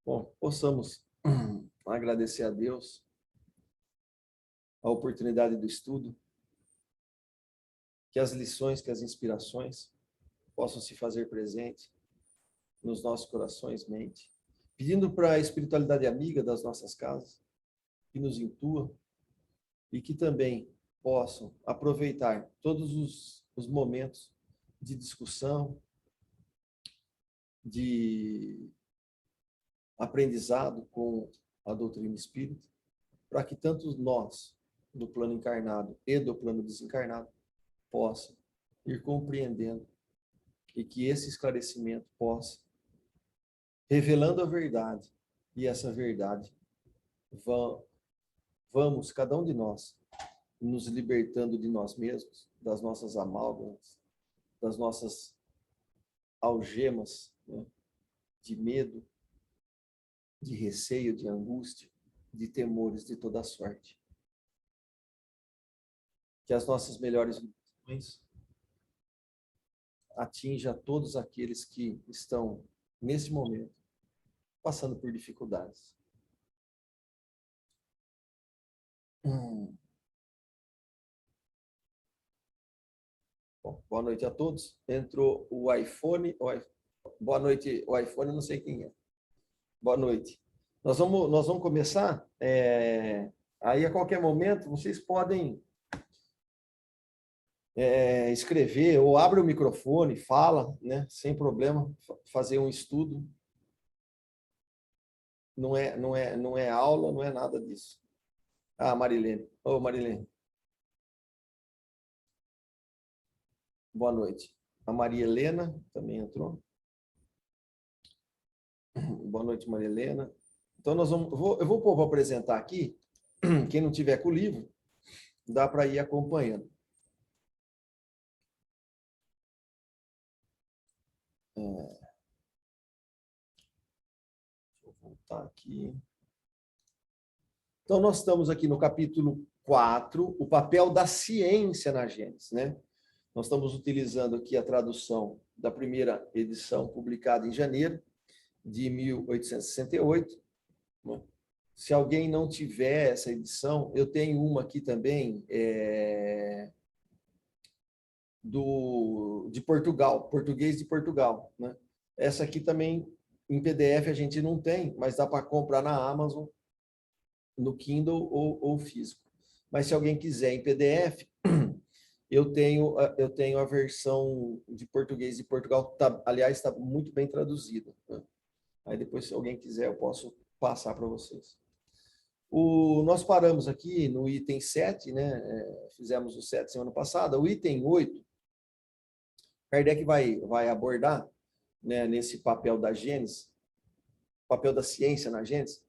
Bom, possamos agradecer a Deus a oportunidade do estudo, que as lições, que as inspirações possam se fazer presente nos nossos corações, mente, pedindo para a espiritualidade amiga das nossas casas que nos intua e que também possam aproveitar todos os momentos de discussão, de aprendizado com a doutrina espírita, para que tanto nós, do plano encarnado e do plano desencarnado, possam ir compreendendo e que esse esclarecimento possa, revelando a verdade, e essa verdade, vamos, cada um de nós, nos libertando de nós mesmos, das nossas amálgamas, das nossas algemas, né, de medo, de receio, de angústia, de temores de toda sorte. Que as nossas melhores vibrações atinjam a todos aqueles que estão, nesse momento, passando por dificuldades. Bom, boa noite a todos. Entrou o iPhone. Boa noite, o iPhone, não sei quem é. Boa noite. Nós vamos começar. Aí, a qualquer momento, vocês podem escrever ou abre o microfone, fala, né, sem problema, fazer um estudo. Não é aula, não é nada disso. Ah, Marilene. Ô, Marilene. Boa noite. A Maria Helena também entrou. Boa noite, Maria Helena. Então, eu vou pôr para apresentar aqui. Quem não tiver com o livro, dá para ir acompanhando. Deixa eu voltar aqui. Então, nós estamos aqui no capítulo 4, o papel da ciência na Gênesis, né? Nós estamos utilizando aqui a tradução da primeira edição, publicada em janeiro de 1868. Né? Se alguém não tiver essa edição, eu tenho uma aqui também, de Portugal, português de Portugal. Né? Essa aqui também, em PDF, a gente não tem, mas dá para comprar na Amazon, no Kindle ou físico. Mas se alguém quiser em PDF, eu tenho a versão de português de Portugal, aliás, está muito bem traduzida. Né? Aí depois, se alguém quiser, eu posso passar para vocês. Nós paramos aqui no item 7, né? Fizemos o 7 semana passada. O item 8, Kardec vai abordar, né, nesse papel da Gênesis, papel da ciência na Gênesis.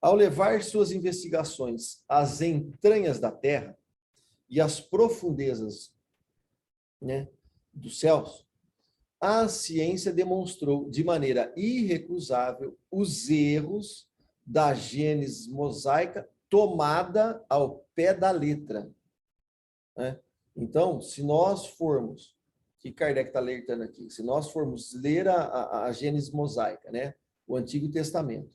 Ao levar suas investigações às entranhas da Terra e às profundezas, né, dos céus, a ciência demonstrou de maneira irrecusável os erros da Gênesis mosaica tomada ao pé da letra. Né? Então, se nós formos, que Kardec está alertando aqui, se nós formos ler a Gênesis mosaica, né, o Antigo Testamento,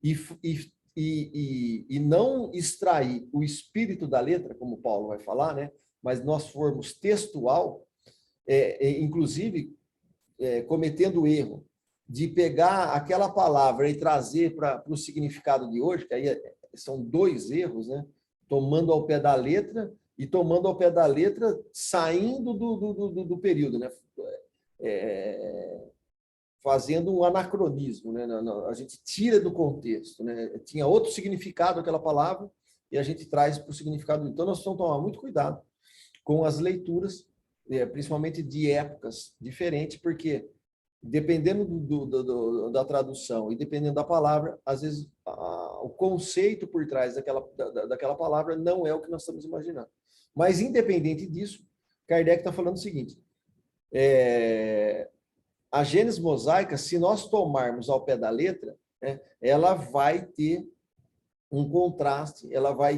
e não extrair o espírito da letra, como Paulo vai falar, né, mas nós formos textual, inclusive cometendo o erro de pegar aquela palavra e trazer para o significado de hoje, que aí são dois erros, né? Tomando ao pé da letra e tomando ao pé da letra saindo do período, né? Fazendo um anacronismo, né? A gente tira do contexto, né? Tinha outro significado aquela palavra e a gente traz para o significado. Então, nós precisamos tomar muito cuidado com as leituras, principalmente de épocas diferentes, porque dependendo da tradução e dependendo da palavra, às vezes o conceito por trás daquela palavra não é o que nós estamos imaginando. Mas, independente disso, Kardec está falando o seguinte, a Gênesis mosaica, se nós tomarmos ao pé da letra, né, ela vai ter um contraste, ela vai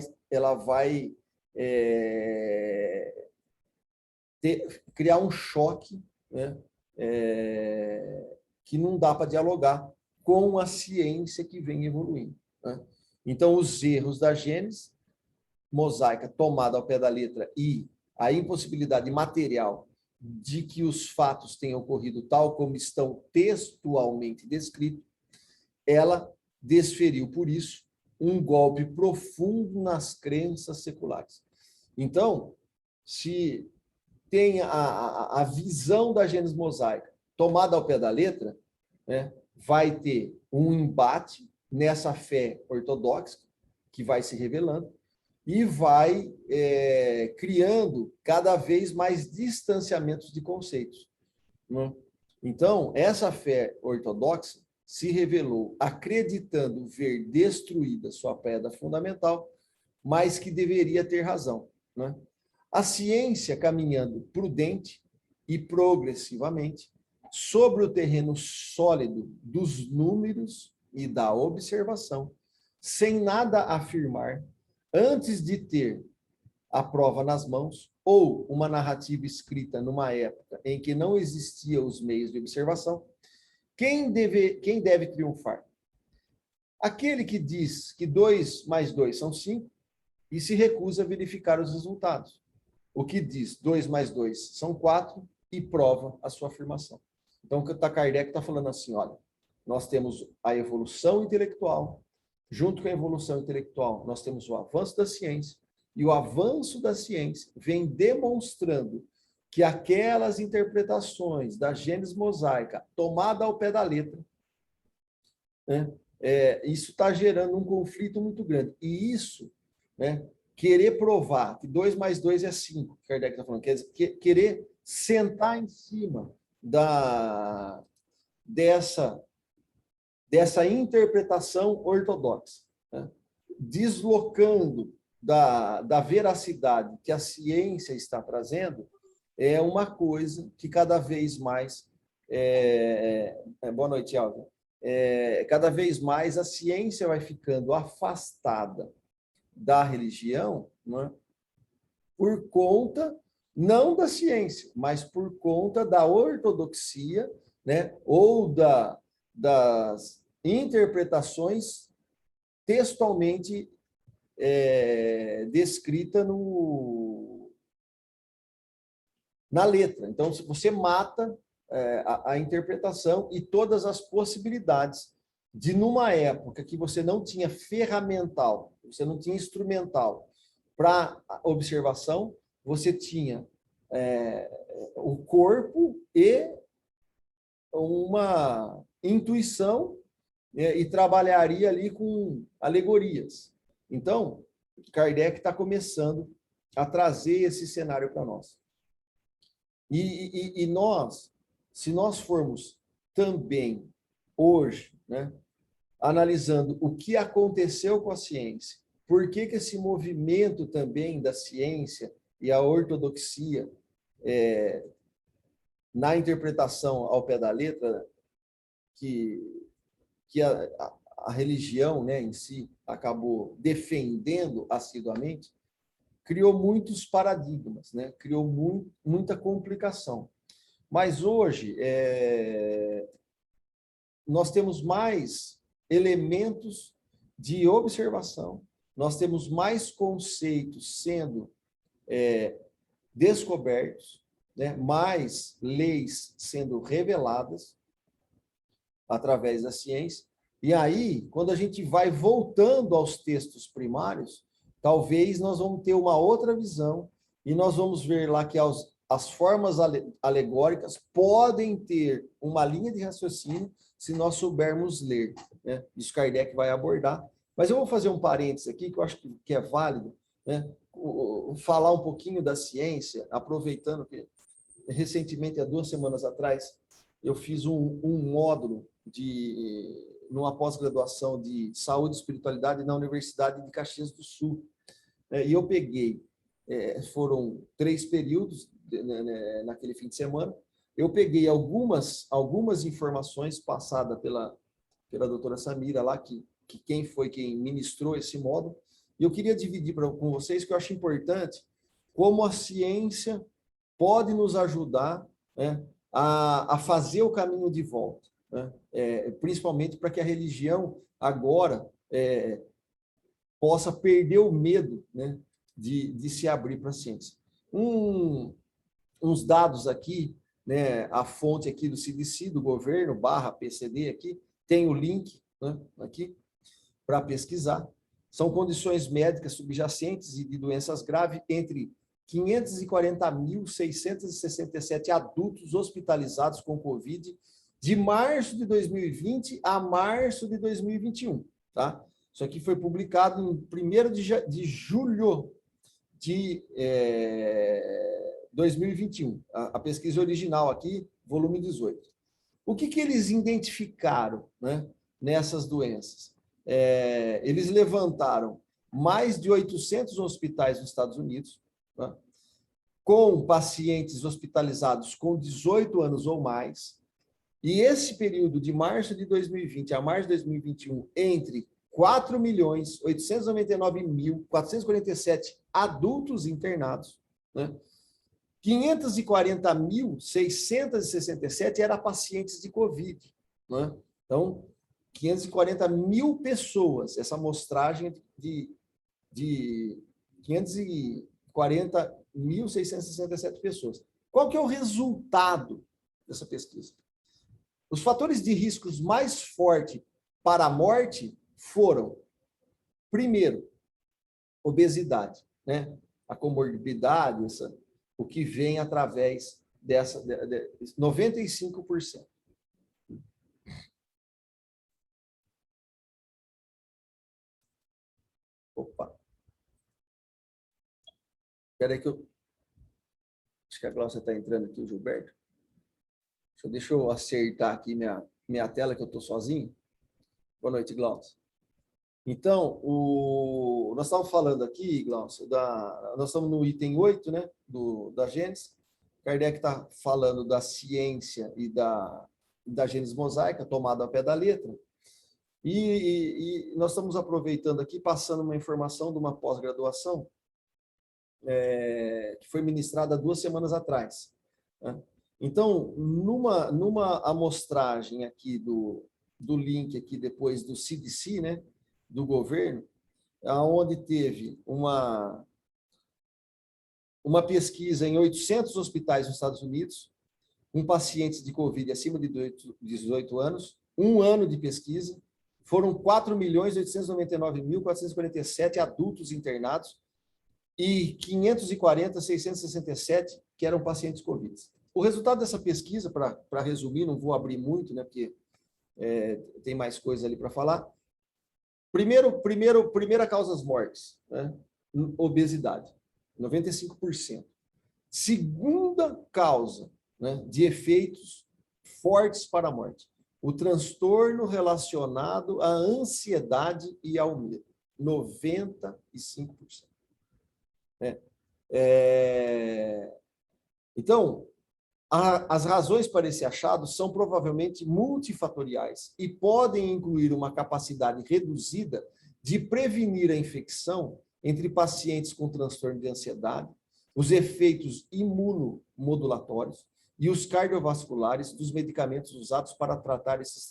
criar um choque, né, que não dá para dialogar com a ciência que vem evoluindo, né? Então, os erros da Gênesis mosaica tomada ao pé da letra e a impossibilidade material de que os fatos tenham ocorrido tal como estão textualmente descritos, ela desferiu, por isso, um golpe profundo nas crenças seculares. Então, se tem a visão da Gênesis mosaica tomada ao pé da letra, né, vai ter um embate nessa fé ortodoxa, que vai se revelando, e vai criando cada vez mais distanciamentos de conceitos, né? Então, essa fé ortodoxa se revelou acreditando ver destruída sua pedra fundamental, mas que deveria ter razão, né? A ciência caminhando prudente e progressivamente sobre o terreno sólido dos números e da observação, sem nada afirmar, antes de ter a prova nas mãos, ou uma narrativa escrita numa época em que não existiam os meios de observação, quem deve triunfar? Aquele que diz que 2 mais 2 são 5 e se recusa a verificar os resultados. O que diz 2 mais 2 são 4 e prova a sua afirmação. Então, o Kardec está falando assim, olha, nós temos a evolução intelectual, junto com a evolução intelectual, nós temos o avanço da ciência, e o avanço da ciência vem demonstrando que aquelas interpretações da Gênesis mosaica, tomada ao pé da letra, né, isso está gerando um conflito muito grande. E isso, né, querer provar que 2 mais 2 é 5, que Kardec está falando, querer sentar em cima dessa interpretação ortodoxa, né, deslocando da veracidade que a ciência está trazendo, é uma coisa que cada vez mais... boa noite, Alvin. Cada vez mais a ciência vai ficando afastada da religião, né, por conta, não da ciência, mas por conta da ortodoxia, né, ou das interpretações textualmente descrita na letra. Então, se você mata a interpretação e todas as possibilidades de, numa época que você não tinha ferramental, você não tinha instrumental para observação, você tinha o corpo e uma intuição, e trabalharia ali com alegorias. Então, Kardec está começando a trazer esse cenário para nós. E nós, se nós formos também hoje, né, analisando o que aconteceu com a ciência, por que esse movimento também da ciência e a ortodoxia na interpretação ao pé da letra, que a religião, né, em si acabou defendendo assiduamente, criou muitos paradigmas, né? Criou muita complicação. Mas hoje nós temos mais elementos de observação, nós temos mais conceitos sendo descobertos, né? Mais leis sendo reveladas através da ciência. E aí, quando a gente vai voltando aos textos primários, talvez nós vamos ter uma outra visão e nós vamos ver lá que as formas alegóricas podem ter uma linha de raciocínio se nós soubermos ler, né? Isso Kardec vai abordar. Mas eu vou fazer um parênteses aqui, que eu acho que é válido, né? Falar um pouquinho da ciência, aproveitando que recentemente, há 2 semanas atrás, eu fiz um módulo numa pós-graduação de saúde e espiritualidade na Universidade de Caxias do Sul. E eu peguei, foram 3 períodos naquele fim de semana, eu peguei algumas informações passadas pela doutora Samira lá, que quem ministrou esse módulo, e eu queria dividir com vocês, que eu acho importante, como a ciência pode nos ajudar, né, a fazer o caminho de volta. né? Principalmente para que a religião agora possa perder o medo, né, de se abrir para a ciência. Uns dados aqui, né, a fonte aqui do CDC, do governo, /PCD aqui, tem o link, né, aqui, para pesquisar. São condições médicas subjacentes e de doenças graves entre 540.667 adultos hospitalizados com Covid de março de 2020 a março de 2021, tá? Isso aqui foi publicado em 1º de julho de 2021, a pesquisa original aqui, volume 18. O que eles identificaram, né, nessas doenças? Eles levantaram mais de 800 hospitais nos Estados Unidos, né, com pacientes hospitalizados com 18 anos ou mais, e esse período de março de 2020 a março de 2021, entre 4.899.447 adultos internados, né? 540.667 eram pacientes de Covid, né? Então, 540.000 pessoas, essa amostragem de 540.667 pessoas. Qual que é o resultado dessa pesquisa? Os fatores de riscos mais fortes para a morte foram, primeiro, obesidade, né? A comorbidade, o que vem através dessa, 95%. Opa. Espera aí que eu... Acho que a Glaucia está entrando aqui, o Gilberto. Deixa eu acertar aqui minha tela, que eu estou sozinho. Boa noite, Glaucia. Então, nós estávamos falando aqui, Glaucia, nós estamos no item 8, né, da Gênese. Kardec está falando da ciência e da Gênese mosaica, tomada ao pé da letra. E nós estamos aproveitando aqui, passando uma informação de uma pós-graduação que foi ministrada 2 semanas atrás, né? Então, numa amostragem aqui do link aqui depois do CDC, né, do governo, onde teve uma pesquisa em 800 hospitais nos Estados Unidos, com pacientes de Covid acima de 18 anos, 1 ano de pesquisa, foram 4.899.447 adultos internados e 540.667 que eram pacientes Covid. O resultado dessa pesquisa, para resumir, não vou abrir muito, né, porque tem mais coisa ali para falar. Primeira causa das mortes, né? Obesidade, 95%. Segunda causa, né, de efeitos fortes para a morte, o transtorno relacionado à ansiedade e ao medo, 95%. Então, as razões para esse achado são provavelmente multifatoriais e podem incluir uma capacidade reduzida de prevenir a infecção entre pacientes com transtorno de ansiedade, os efeitos imunomodulatórios e os cardiovasculares dos medicamentos usados para tratar esses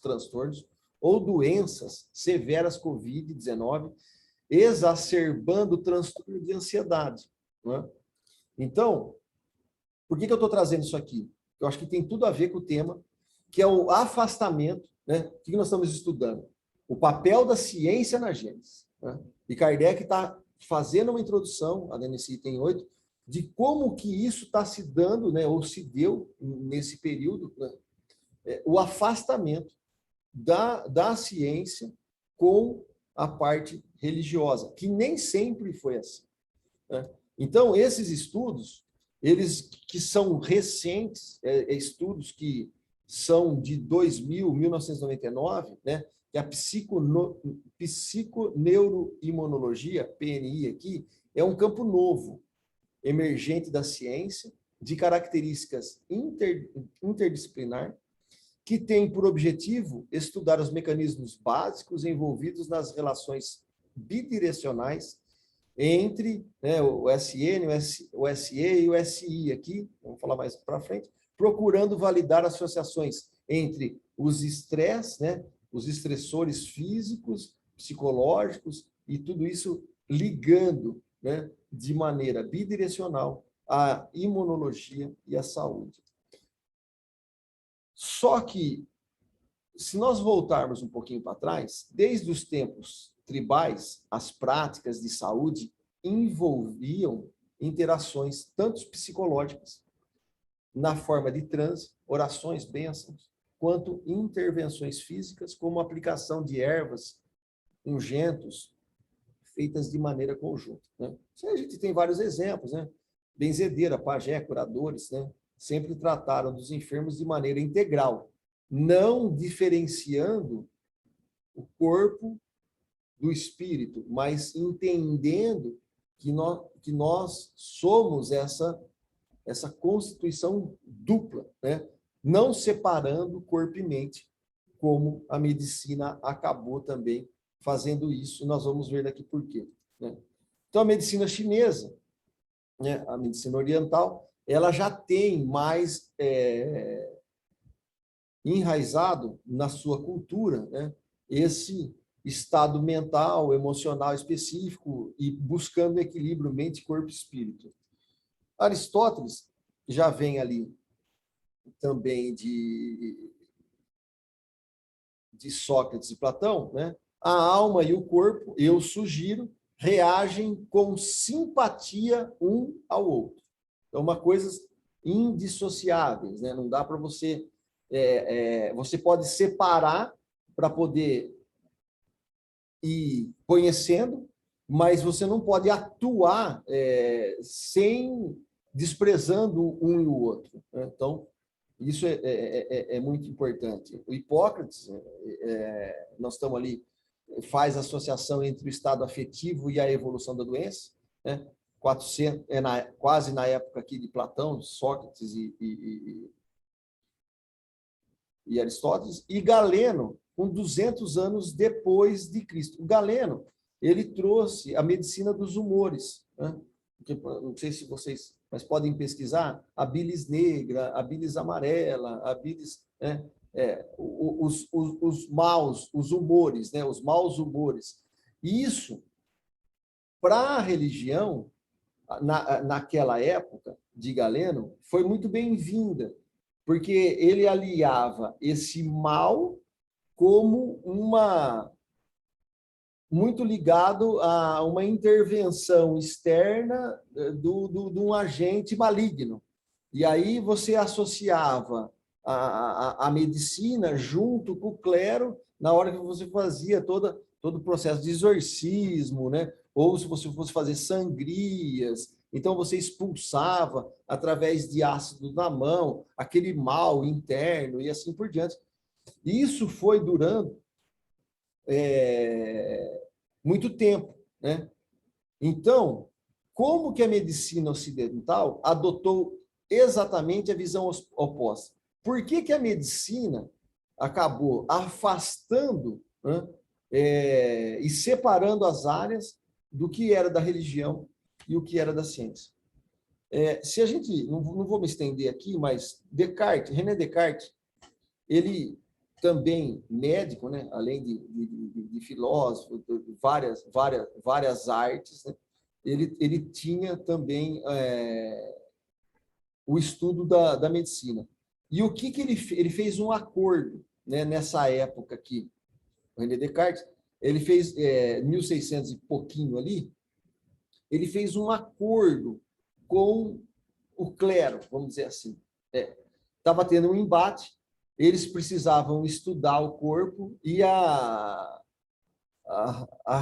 transtornos ou doenças severas COVID-19, exacerbando o transtorno de ansiedade, né? Então, por que eu estou trazendo isso aqui? Eu acho que tem tudo a ver com o tema, que é o afastamento, né? O que nós estamos estudando? O papel da ciência na Gênese, né? E Kardec está fazendo uma introdução, nesse item 8, de como que isso está se dando, né? Ou se deu nesse período, né? O afastamento da ciência com a parte religiosa, que nem sempre foi assim, né? Então, esses estudos, eles que são recentes, estudos que são de 1999, né, que a psiconeuroimunologia, PNI aqui, é um campo novo, emergente da ciência, de características interdisciplinar, que tem por objetivo estudar os mecanismos básicos envolvidos nas relações bidirecionais entre, né, o SN, o SE e o SI aqui, vamos falar mais para frente, procurando validar associações entre os estresses, né, os estressores físicos, psicológicos, e tudo isso ligando, né, de maneira bidirecional à imunologia e à saúde. Só que, se nós voltarmos um pouquinho para trás, desde os tempos tribais, as práticas de saúde envolviam interações tanto psicológicas, na forma de transe, orações, bênçãos, quanto intervenções físicas, como aplicação de ervas, ungentos, feitas de maneira conjunta, né? A gente tem vários exemplos, né? Benzedeira, pajé, curadores, né? Sempre trataram dos enfermos de maneira integral, não diferenciando o corpo do espírito, mas entendendo que nós somos essa constituição dupla, né? Não separando corpo e mente, como a medicina acabou também fazendo isso. Nós vamos ver daqui por quê, né? Então, a medicina chinesa, né, a medicina oriental, ela já tem mais enraizado na sua cultura, né, esse estado mental, emocional específico e buscando equilíbrio mente, corpo e espírito. Aristóteles já vem ali também de Sócrates e Platão, né? A alma e o corpo, eu sugiro, reagem com simpatia um ao outro. Então, uma coisas indissociáveis, né? Não dá para você... você pode separar para poder ir conhecendo, mas você não pode atuar sem desprezando um e o outro, né? Então, isso é muito importante. O Hipócrates, nós estamos ali, faz associação entre o estado afetivo e a evolução da doença, né? 400, quase na época aqui de Platão, Sócrates e Aristóteles, e Galeno, com 200 anos depois de Cristo. O Galeno, ele trouxe a medicina dos humores, né? Não sei se vocês, mas podem pesquisar a bilis negra, a bilis amarela, a bilis, né? Os maus, os humores, né? Os maus humores. E isso, para a religião, naquela época de Galeno, foi muito bem-vinda, porque ele aliava esse mal como muito ligado a uma intervenção externa de um agente maligno. E aí você associava a medicina junto com o clero na hora que você fazia todo o processo de exorcismo, né? Ou se você fosse fazer sangrias, então você expulsava através de ácido na mão aquele mal interno e assim por diante. Isso foi durando muito tempo, né? Então, como que a medicina ocidental adotou exatamente a visão oposta? Por que a medicina acabou afastando, né, e separando as áreas do que era da religião e o que era da ciência? Se a gente, não vou me estender aqui, mas René Descartes, ele também médico, né? Além de filósofo, de várias artes, né? Ele tinha também o estudo da medicina. E o que ele fez um acordo, né, nessa época aqui, o René Descartes, ele fez 1600 e pouquinho ali, ele fez um acordo com o clero, vamos dizer assim. Estava tendo um embate, eles precisavam estudar o corpo e a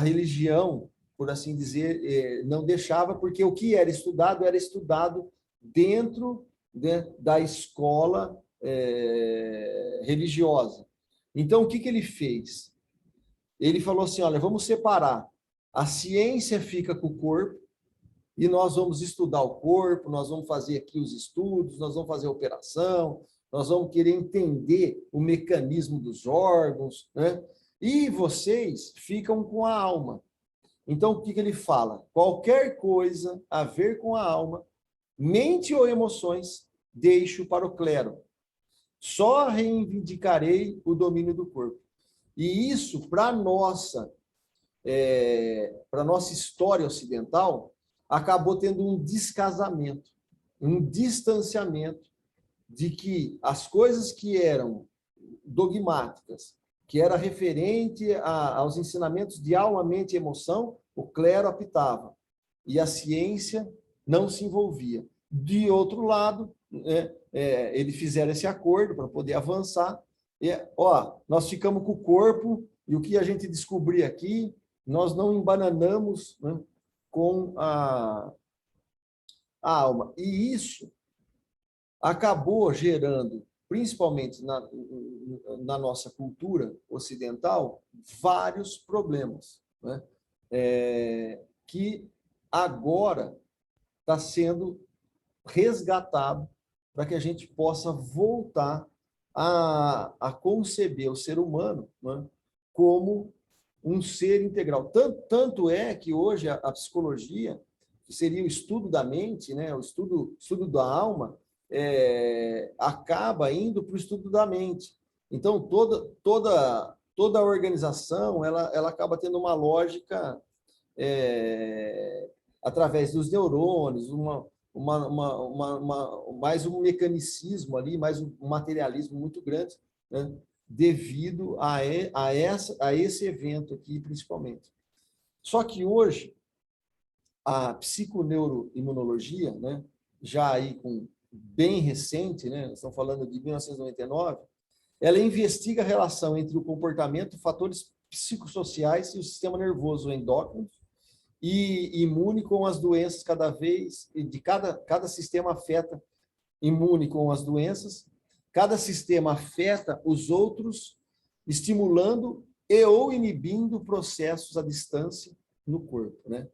religião, por assim dizer, não deixava, porque o que era estudado dentro, né, da escola religiosa. Então, o que ele fez? Ele falou assim, olha, vamos separar. A ciência fica com o corpo e nós vamos estudar o corpo, nós vamos fazer aqui os estudos, nós vamos fazer a operação, nós vamos querer entender o mecanismo dos órgãos, né? E vocês ficam com a alma. Então, o que ele fala? Qualquer coisa a ver com a alma, mente ou emoções, deixo para o clero. Só reivindicarei o domínio do corpo. E isso, para nossa história ocidental, acabou tendo um descasamento, um distanciamento de que as coisas que eram dogmáticas, que era referente aos ensinamentos de alma, mente e emoção, o clero apitava, e a ciência não se envolvia. De outro lado, eles fizeram esse acordo para poder avançar. Nós ficamos com o corpo, e o que a gente descobrir aqui, nós não embananamos, né, com a alma. E isso acabou gerando, principalmente na nossa cultura ocidental, vários problemas, né? Que agora está sendo resgatado para que a gente possa voltar a conceber o ser humano, né, como um ser integral. Tanto é que hoje a psicologia, que seria o estudo da mente, né, o estudo da alma, acaba indo para o estudo da mente. Então, toda a organização ela acaba tendo uma lógica através dos neurônios, mais um mecanicismo ali, mais um materialismo muito grande, né, devido a esse evento aqui, principalmente. Só que hoje, a psiconeuroimunologia, né, já aí bem recente, né, estamos falando de 1999, ela investiga a relação entre o comportamento, fatores psicossociais e o sistema nervoso endócrino e imune com as doenças cada sistema afeta imune com as doenças, cada sistema afeta os outros, estimulando e ou inibindo processos à distância no corpo, né?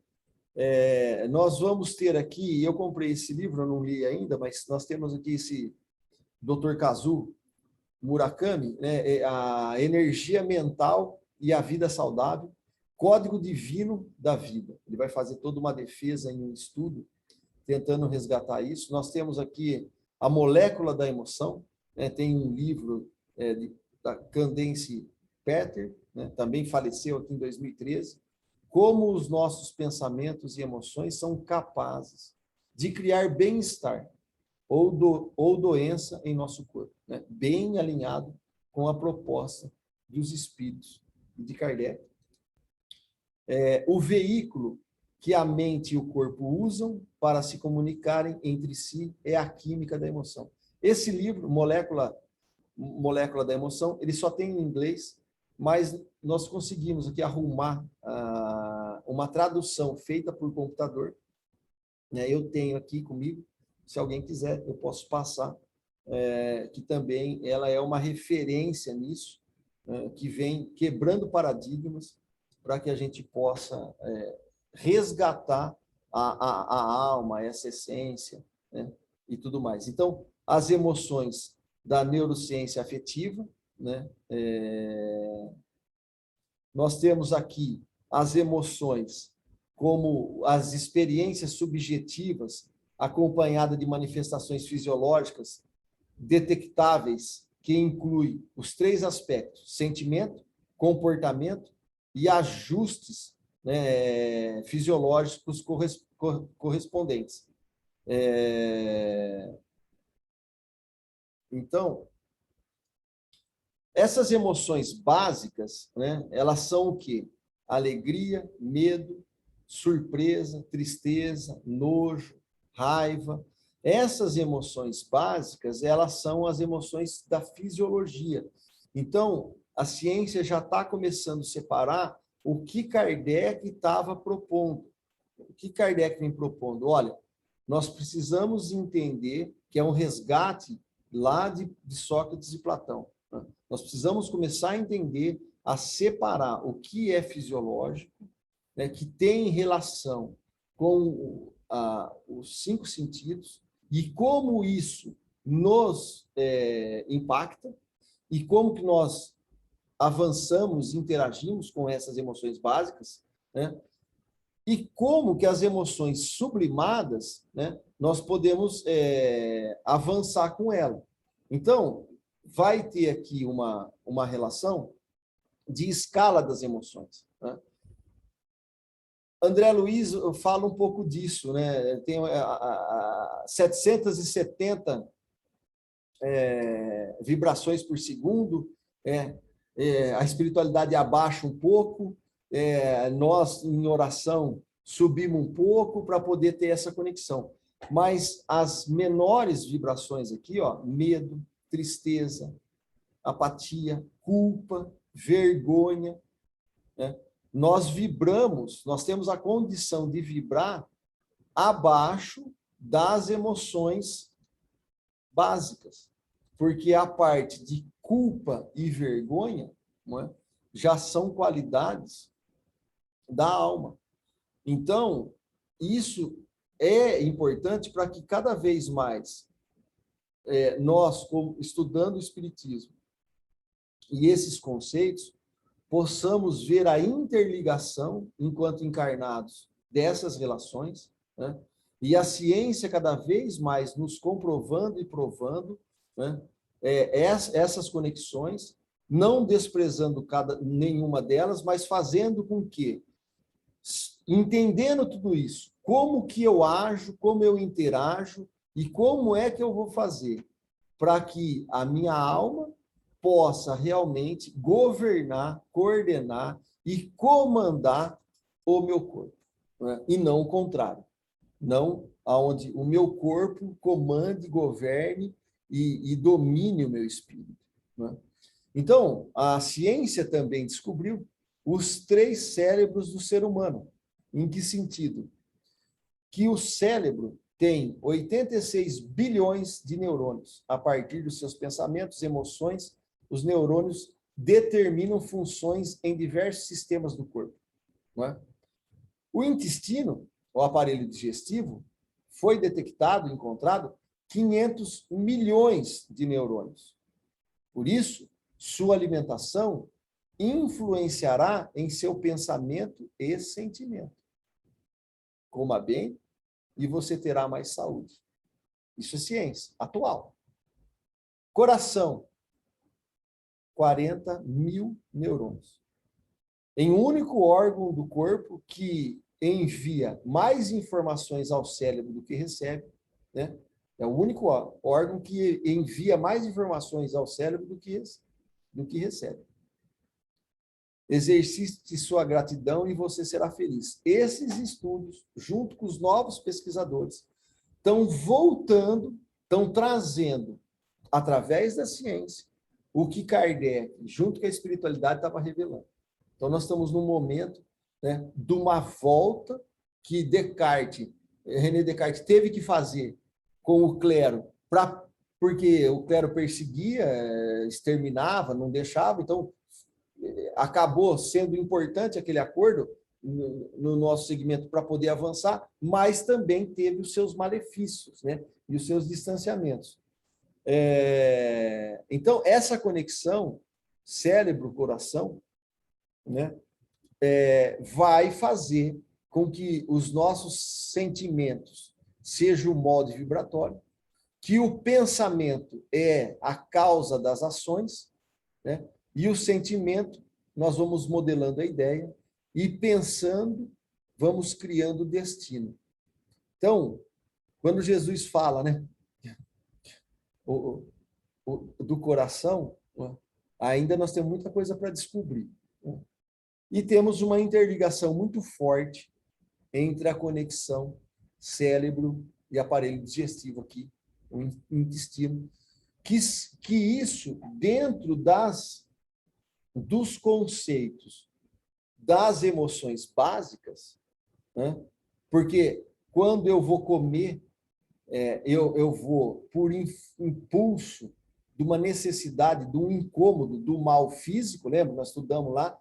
Nós vamos ter aqui, eu comprei esse livro, eu não li ainda, mas nós temos aqui esse Dr. Kazuo Murakami, né, a energia mental e a vida saudável, código divino da vida. Ele vai fazer toda uma defesa em um estudo, tentando resgatar isso. Nós temos aqui a molécula da emoção, né, tem um livro da Candace Peter, né, também faleceu aqui em 2013, como os nossos pensamentos e emoções são capazes de criar bem-estar ou doença em nosso corpo, né? Bem alinhado com a proposta dos espíritos de Kardec. O veículo que a mente e o corpo usam para se comunicarem entre si é a química da emoção. Esse livro, Molécula da Emoção, ele só tem em inglês, mas nós conseguimos aqui arrumar uma tradução feita por computador, né? Eu tenho aqui comigo, se alguém quiser, eu posso passar, que também ela é uma referência nisso, que vem quebrando paradigmas para que a gente possa resgatar a alma, essa essência, né? E tudo mais. Então, as emoções da neurociência afetiva, né? Nós temos aqui as emoções como as experiências subjetivas acompanhada de manifestações fisiológicas detectáveis, que inclui os 3 aspectos: sentimento, comportamento e ajustes, né, fisiológicos correspondentes. Então, essas emoções básicas, né, elas são o quê? Alegria, medo, surpresa, tristeza, nojo, raiva. Essas emoções básicas, elas são as emoções da fisiologia. Então, a ciência já está começando a separar o que Kardec estava propondo. O que Kardec vem propondo? Olha, nós precisamos entender que é um resgate lá de Sócrates e Platão. Nós precisamos começar a entender, a separar o que é fisiológico, né, que tem relação com os 5 sentidos e como isso nos impacta e como que nós avançamos, interagimos com essas emoções básicas, né, e como que as emoções sublimadas, né, nós podemos avançar com ela. Então, vai ter aqui uma relação de escala das emoções, né? André Luiz fala um pouco disso, né? Tem 770 vibrações por segundo, a espiritualidade abaixa um pouco, nós, em oração, subimos um pouco para poder ter essa conexão. Mas as menores vibrações aqui, ó, medo, tristeza, apatia, culpa, vergonha, né? Nós vibramos, nós temos a condição de vibrar abaixo das emoções básicas, porque a parte de culpa e vergonha, não é, já são qualidades da alma. Então, isso é importante para que cada vez mais nós, estudando o Espiritismo e esses conceitos, possamos ver a interligação, enquanto encarnados, dessas relações, né? E a ciência cada vez mais nos comprovando e provando, né, essas conexões, não desprezando nenhuma delas, mas fazendo com que, entendendo tudo isso, como que eu ajo, como eu interajo e como é que eu vou fazer para que a minha alma possa realmente governar, coordenar e comandar o meu corpo, né? E não o contrário. Não aonde o meu corpo comande, governe e domine o meu espírito, né? Então, a ciência também descobriu os 3 cérebros do ser humano. Em que sentido? Que o cérebro tem 86 bilhões de neurônios. A partir dos seus pensamentos, emoções, os neurônios determinam funções em diversos sistemas do corpo, não é? O intestino, o aparelho digestivo, foi detectado, encontrado 500 milhões de neurônios. Por isso, sua alimentação influenciará em seu pensamento e sentimento. Coma bem e você terá mais saúde. Isso é ciência atual. Coração, 40 mil neurônios. Em um único órgão do corpo que envia mais informações ao cérebro do que recebe, né? É o único órgão que envia mais informações ao cérebro do que recebe. Exercite sua gratidão e você será feliz. Esses estudos, junto com os novos pesquisadores, estão voltando, estão trazendo, através da ciência, o que Kardec, junto com a espiritualidade, estava revelando. Então, nós estamos num momento, né, de uma volta que René Descartes teve que fazer com o clero, porque o clero perseguia, exterminava, não deixava, então acabou sendo importante aquele acordo no nosso segmento para poder avançar, mas também teve os seus malefícios, né, e os seus distanciamentos. Então, essa conexão cérebro-coração, né, vai fazer com que os nossos sentimentos sejam o molde vibratório, que o pensamento é a causa das ações, né, e o sentimento, nós vamos modelando a ideia, e pensando, vamos criando o destino. Então, quando Jesus fala, né, do coração, ainda nós temos muita coisa para descobrir, né? E temos uma interligação muito forte entre a conexão cérebro e aparelho digestivo aqui, o intestino, que isso, dentro dos conceitos das emoções básicas, né? Porque quando eu vou comer, eu vou, por impulso de uma necessidade, de um incômodo, do mal físico, lembra? Nós estudamos lá,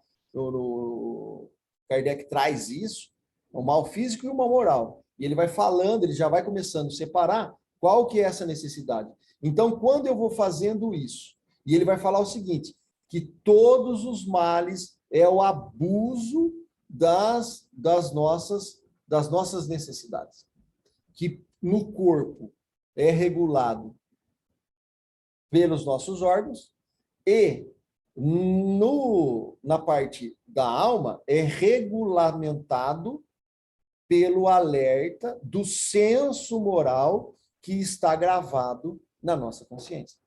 Kardec traz isso, o mal físico e o mal moral. E ele vai falando, ele já vai começando a separar qual que é essa necessidade. Então, quando eu vou fazendo isso, e ele vai falar o seguinte, que todos os males é o abuso das nossas necessidades. Que no corpo é regulado pelos nossos órgãos e na parte da alma é regulamentado pelo alerta do senso moral que está gravado na nossa consciência.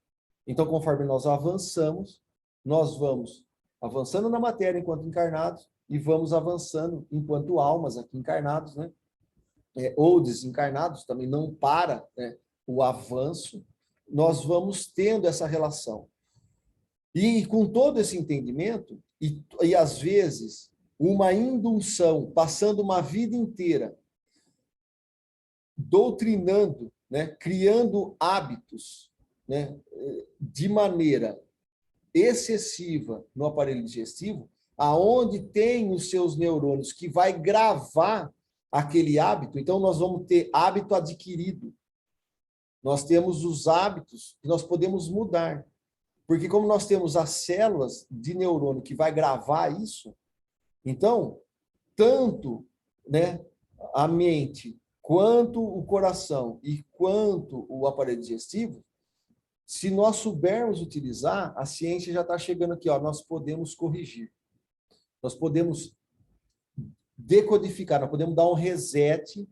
Então, conforme nós avançamos, nós vamos avançando na matéria enquanto encarnados e vamos avançando enquanto almas aqui encarnados, né? Ou desencarnados, também não para, né, o avanço, nós vamos tendo essa relação. E com todo esse entendimento, e às vezes uma indução, passando uma vida inteira doutrinando, né, criando hábitos, né, de maneira excessiva no aparelho digestivo, aonde tem os seus neurônios que vai gravar aquele hábito. Então nós vamos ter hábito adquirido. Nós temos os hábitos que nós podemos mudar. Porque como nós temos as células de neurônio que vai gravar isso, então, tanto, né, a mente, quanto o coração e quanto o aparelho digestivo, se nós soubermos utilizar, a ciência já está chegando aqui, ó, nós podemos corrigir. Nós podemos decodificar, nós podemos dar um reset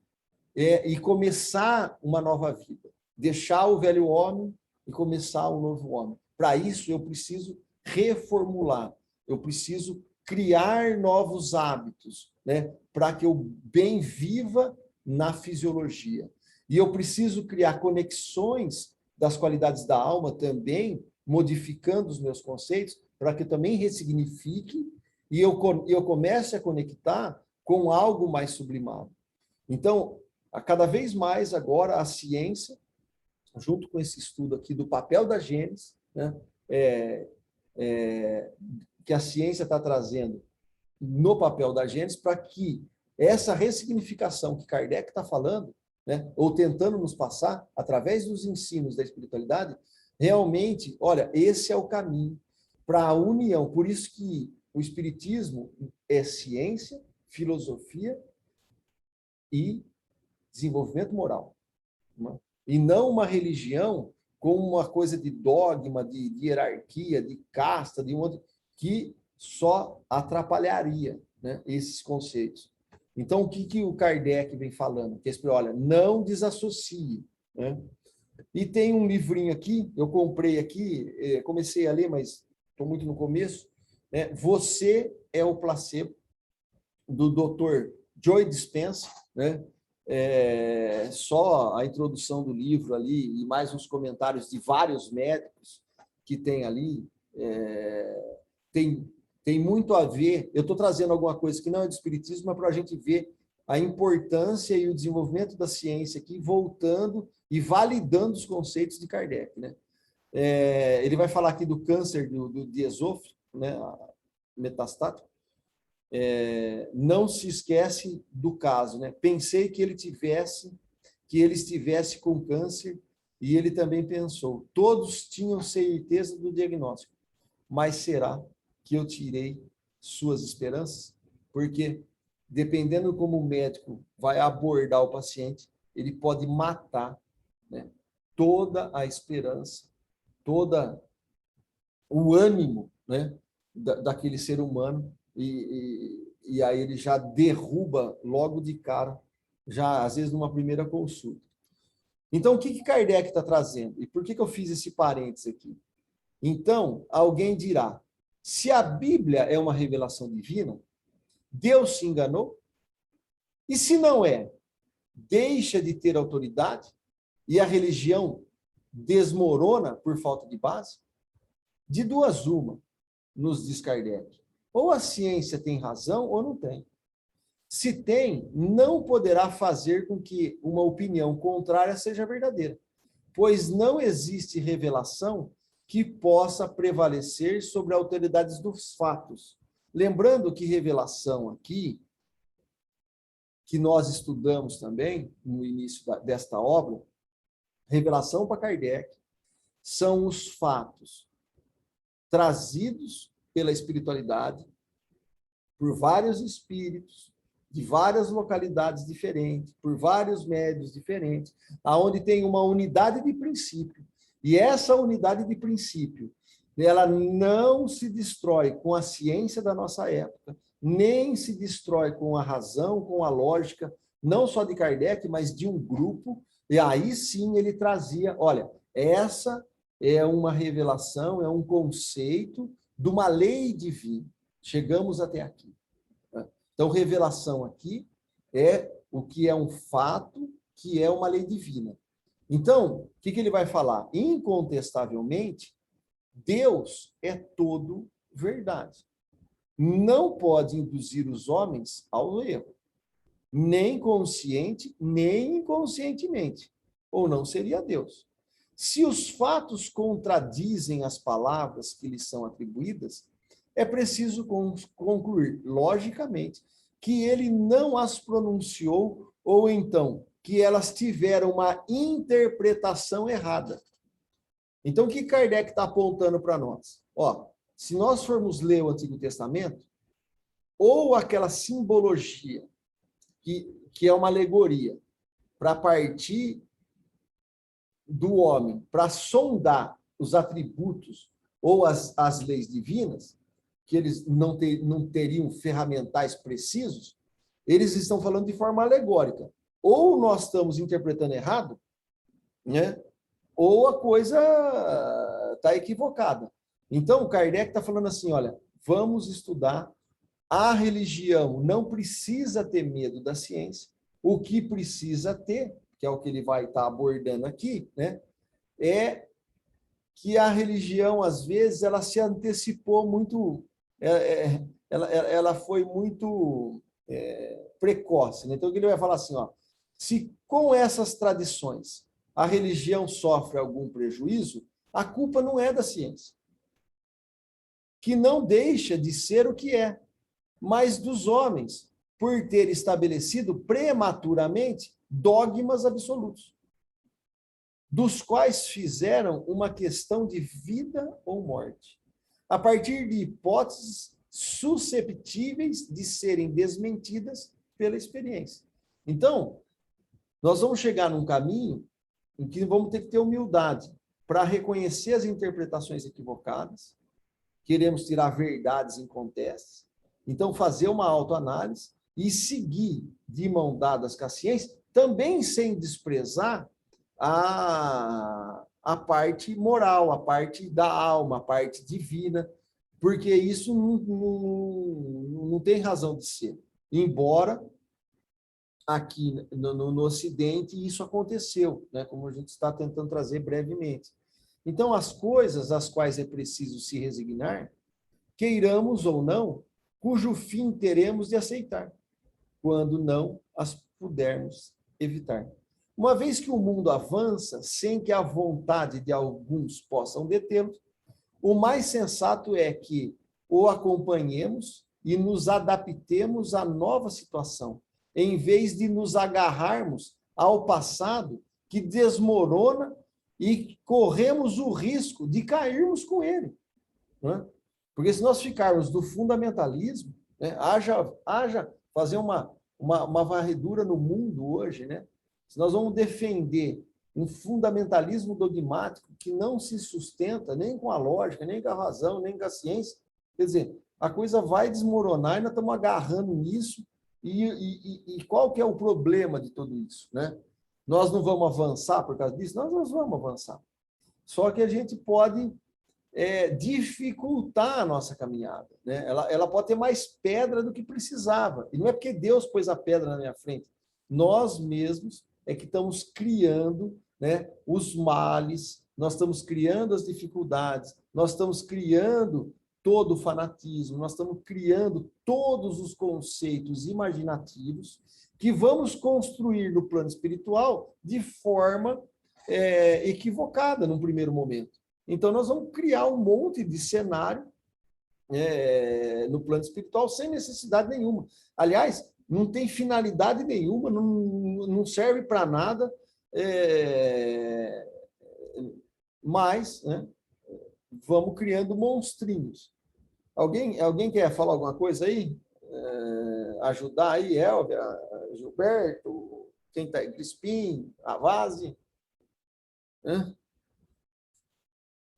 e começar uma nova vida. Deixar o velho homem e começar um novo homem. Para isso, eu preciso reformular, eu preciso criar novos hábitos, né, para que eu bem viva na fisiologia. E eu preciso criar conexões das qualidades da alma também, modificando os meus conceitos, para que eu também ressignifique e eu comece a conectar com algo mais sublimado. Então, a cada vez mais agora a ciência, junto com esse estudo aqui do papel da gênese, né, que a ciência está trazendo no papel da gênese, para que essa ressignificação que Kardec está falando, né, ou tentando nos passar, através dos ensinos da espiritualidade, realmente, olha, esse é o caminho para a união. Por isso que o espiritismo é ciência, filosofia e desenvolvimento moral. Né? E não uma religião como uma coisa de dogma, de hierarquia, de casta, de um outro, que só atrapalharia, né, esses conceitos. Então, o que o Kardec vem falando? Que olha, não desassocie. Né? E tem um livrinho aqui, eu comprei aqui, comecei a ler, mas estou muito no começo, né? Você é o Placebo, do Dr. Joe Dispenza, né? Só a introdução do livro ali e mais uns comentários de vários médicos que tem ali, tem muito a ver. Eu estou trazendo alguma coisa que não é do espiritismo, mas para a gente ver a importância e o desenvolvimento da ciência aqui, voltando e validando os conceitos de Kardec, né? Ele vai falar aqui do câncer de esôfago, né, metastático. Não se esquece do caso, né? Pensei que ele estivesse com câncer e ele também pensou. Todos tinham certeza do diagnóstico, mas será que eu tirei suas esperanças? Porque dependendo como o médico vai abordar o paciente, ele pode matar, né, toda a esperança, toda o ânimo, né, daquele ser humano. E aí ele já derruba logo de cara, já às vezes numa primeira consulta. Então, o que Kardec está trazendo? E por que eu fiz esse parênteses aqui? Então, alguém dirá, se a Bíblia é uma revelação divina, Deus se enganou? E se não é, deixa de ter autoridade e a religião desmorona por falta de base? De duas uma, nos diz Kardec. Ou a ciência tem razão ou não tem. Se tem, não poderá fazer com que uma opinião contrária seja verdadeira, pois não existe revelação que possa prevalecer sobre a autoridade dos fatos. Lembrando que revelação aqui, que nós estudamos também no início desta obra, revelação para Kardec, são os fatos trazidos pela espiritualidade, por vários espíritos, de várias localidades diferentes, por vários médios diferentes, aonde tem uma unidade de princípio. E essa unidade de princípio, ela não se destrói com a ciência da nossa época, nem se destrói com a razão, com a lógica, não só de Kardec, mas de um grupo. E aí sim ele trazia, olha, essa é uma revelação, é um conceito de uma lei divina. Chegamos até aqui. Então, revelação aqui é o que é um fato, que é uma lei divina. Então, o que ele vai falar? Incontestavelmente, Deus é todo verdade. Não pode induzir os homens ao erro, nem consciente, nem inconscientemente, ou não seria Deus. Se os fatos contradizem as palavras que lhes são atribuídas, é preciso concluir, logicamente, que ele não as pronunciou, ou então que elas tiveram uma interpretação errada. Então, o que Kardec está apontando para nós? Ó, se nós formos ler o Antigo Testamento, ou aquela simbologia, que é uma alegoria, para partir do homem, para sondar os atributos ou as leis divinas, que eles não teriam ferramentais precisos, eles estão falando de forma alegórica. Ou nós estamos interpretando errado, né? Ou a coisa está equivocada. Então, o Kardec está falando assim, olha, vamos estudar, a religião não precisa ter medo da ciência, o que precisa ter, que é o que ele vai estar abordando aqui, né? É que a religião, às vezes, ela se antecipou muito, ela foi muito precoce. Né? Então, ele vai falar assim, ó, se com essas tradições a religião sofre algum prejuízo, a culpa não é da ciência, que não deixa de ser o que é, mas dos homens, por ter estabelecido prematuramente dogmas absolutos, dos quais fizeram uma questão de vida ou morte, a partir de hipóteses susceptíveis de serem desmentidas pela experiência. Então, nós vamos chegar num caminho em que vamos ter que ter humildade para reconhecer as interpretações equivocadas, queremos tirar verdades incontestes, então fazer uma autoanálise e seguir de mão dadas com a ciência, também sem desprezar a parte moral, a parte da alma, a parte divina, porque isso não tem razão de ser. Embora aqui no Ocidente isso aconteceu, né, como a gente está tentando trazer brevemente. Então, as coisas às quais é preciso se resignar, queiramos ou não, cujo fim teremos de aceitar, quando não as pudermos evitar. Uma vez que o mundo avança sem que a vontade de alguns possam detê-lo, o mais sensato é que o acompanhemos e nos adaptemos à nova situação, em vez de nos agarrarmos ao passado que desmorona e corremos o risco de cairmos com ele. Né? Porque se nós ficarmos do fundamentalismo, né, haja fazer uma varredura no mundo hoje, né? Se nós vamos defender um fundamentalismo dogmático que não se sustenta nem com a lógica, nem com a razão, nem com a ciência, quer dizer, a coisa vai desmoronar e nós estamos agarrando nisso. E qual que é o problema de tudo isso? Né? Nós não vamos avançar por causa disso? Nós vamos avançar. Só que a gente pode dificultar a nossa caminhada. Né? Ela pode ter mais pedra do que precisava. E não é porque Deus pôs a pedra na minha frente. Nós mesmos é que estamos criando, né, os males, nós estamos criando as dificuldades, nós estamos criando todo o fanatismo, nós estamos criando todos os conceitos imaginativos que vamos construir no plano espiritual de forma equivocada num primeiro momento. Então, nós vamos criar um monte de cenário no plano espiritual sem necessidade nenhuma. Aliás, não tem finalidade nenhuma, não serve para nada, mas, né, vamos criando monstrinhos. Alguém quer falar alguma coisa aí? ajudar aí, Elvia, Gilberto, quem está aí, Crispim, Avase, né?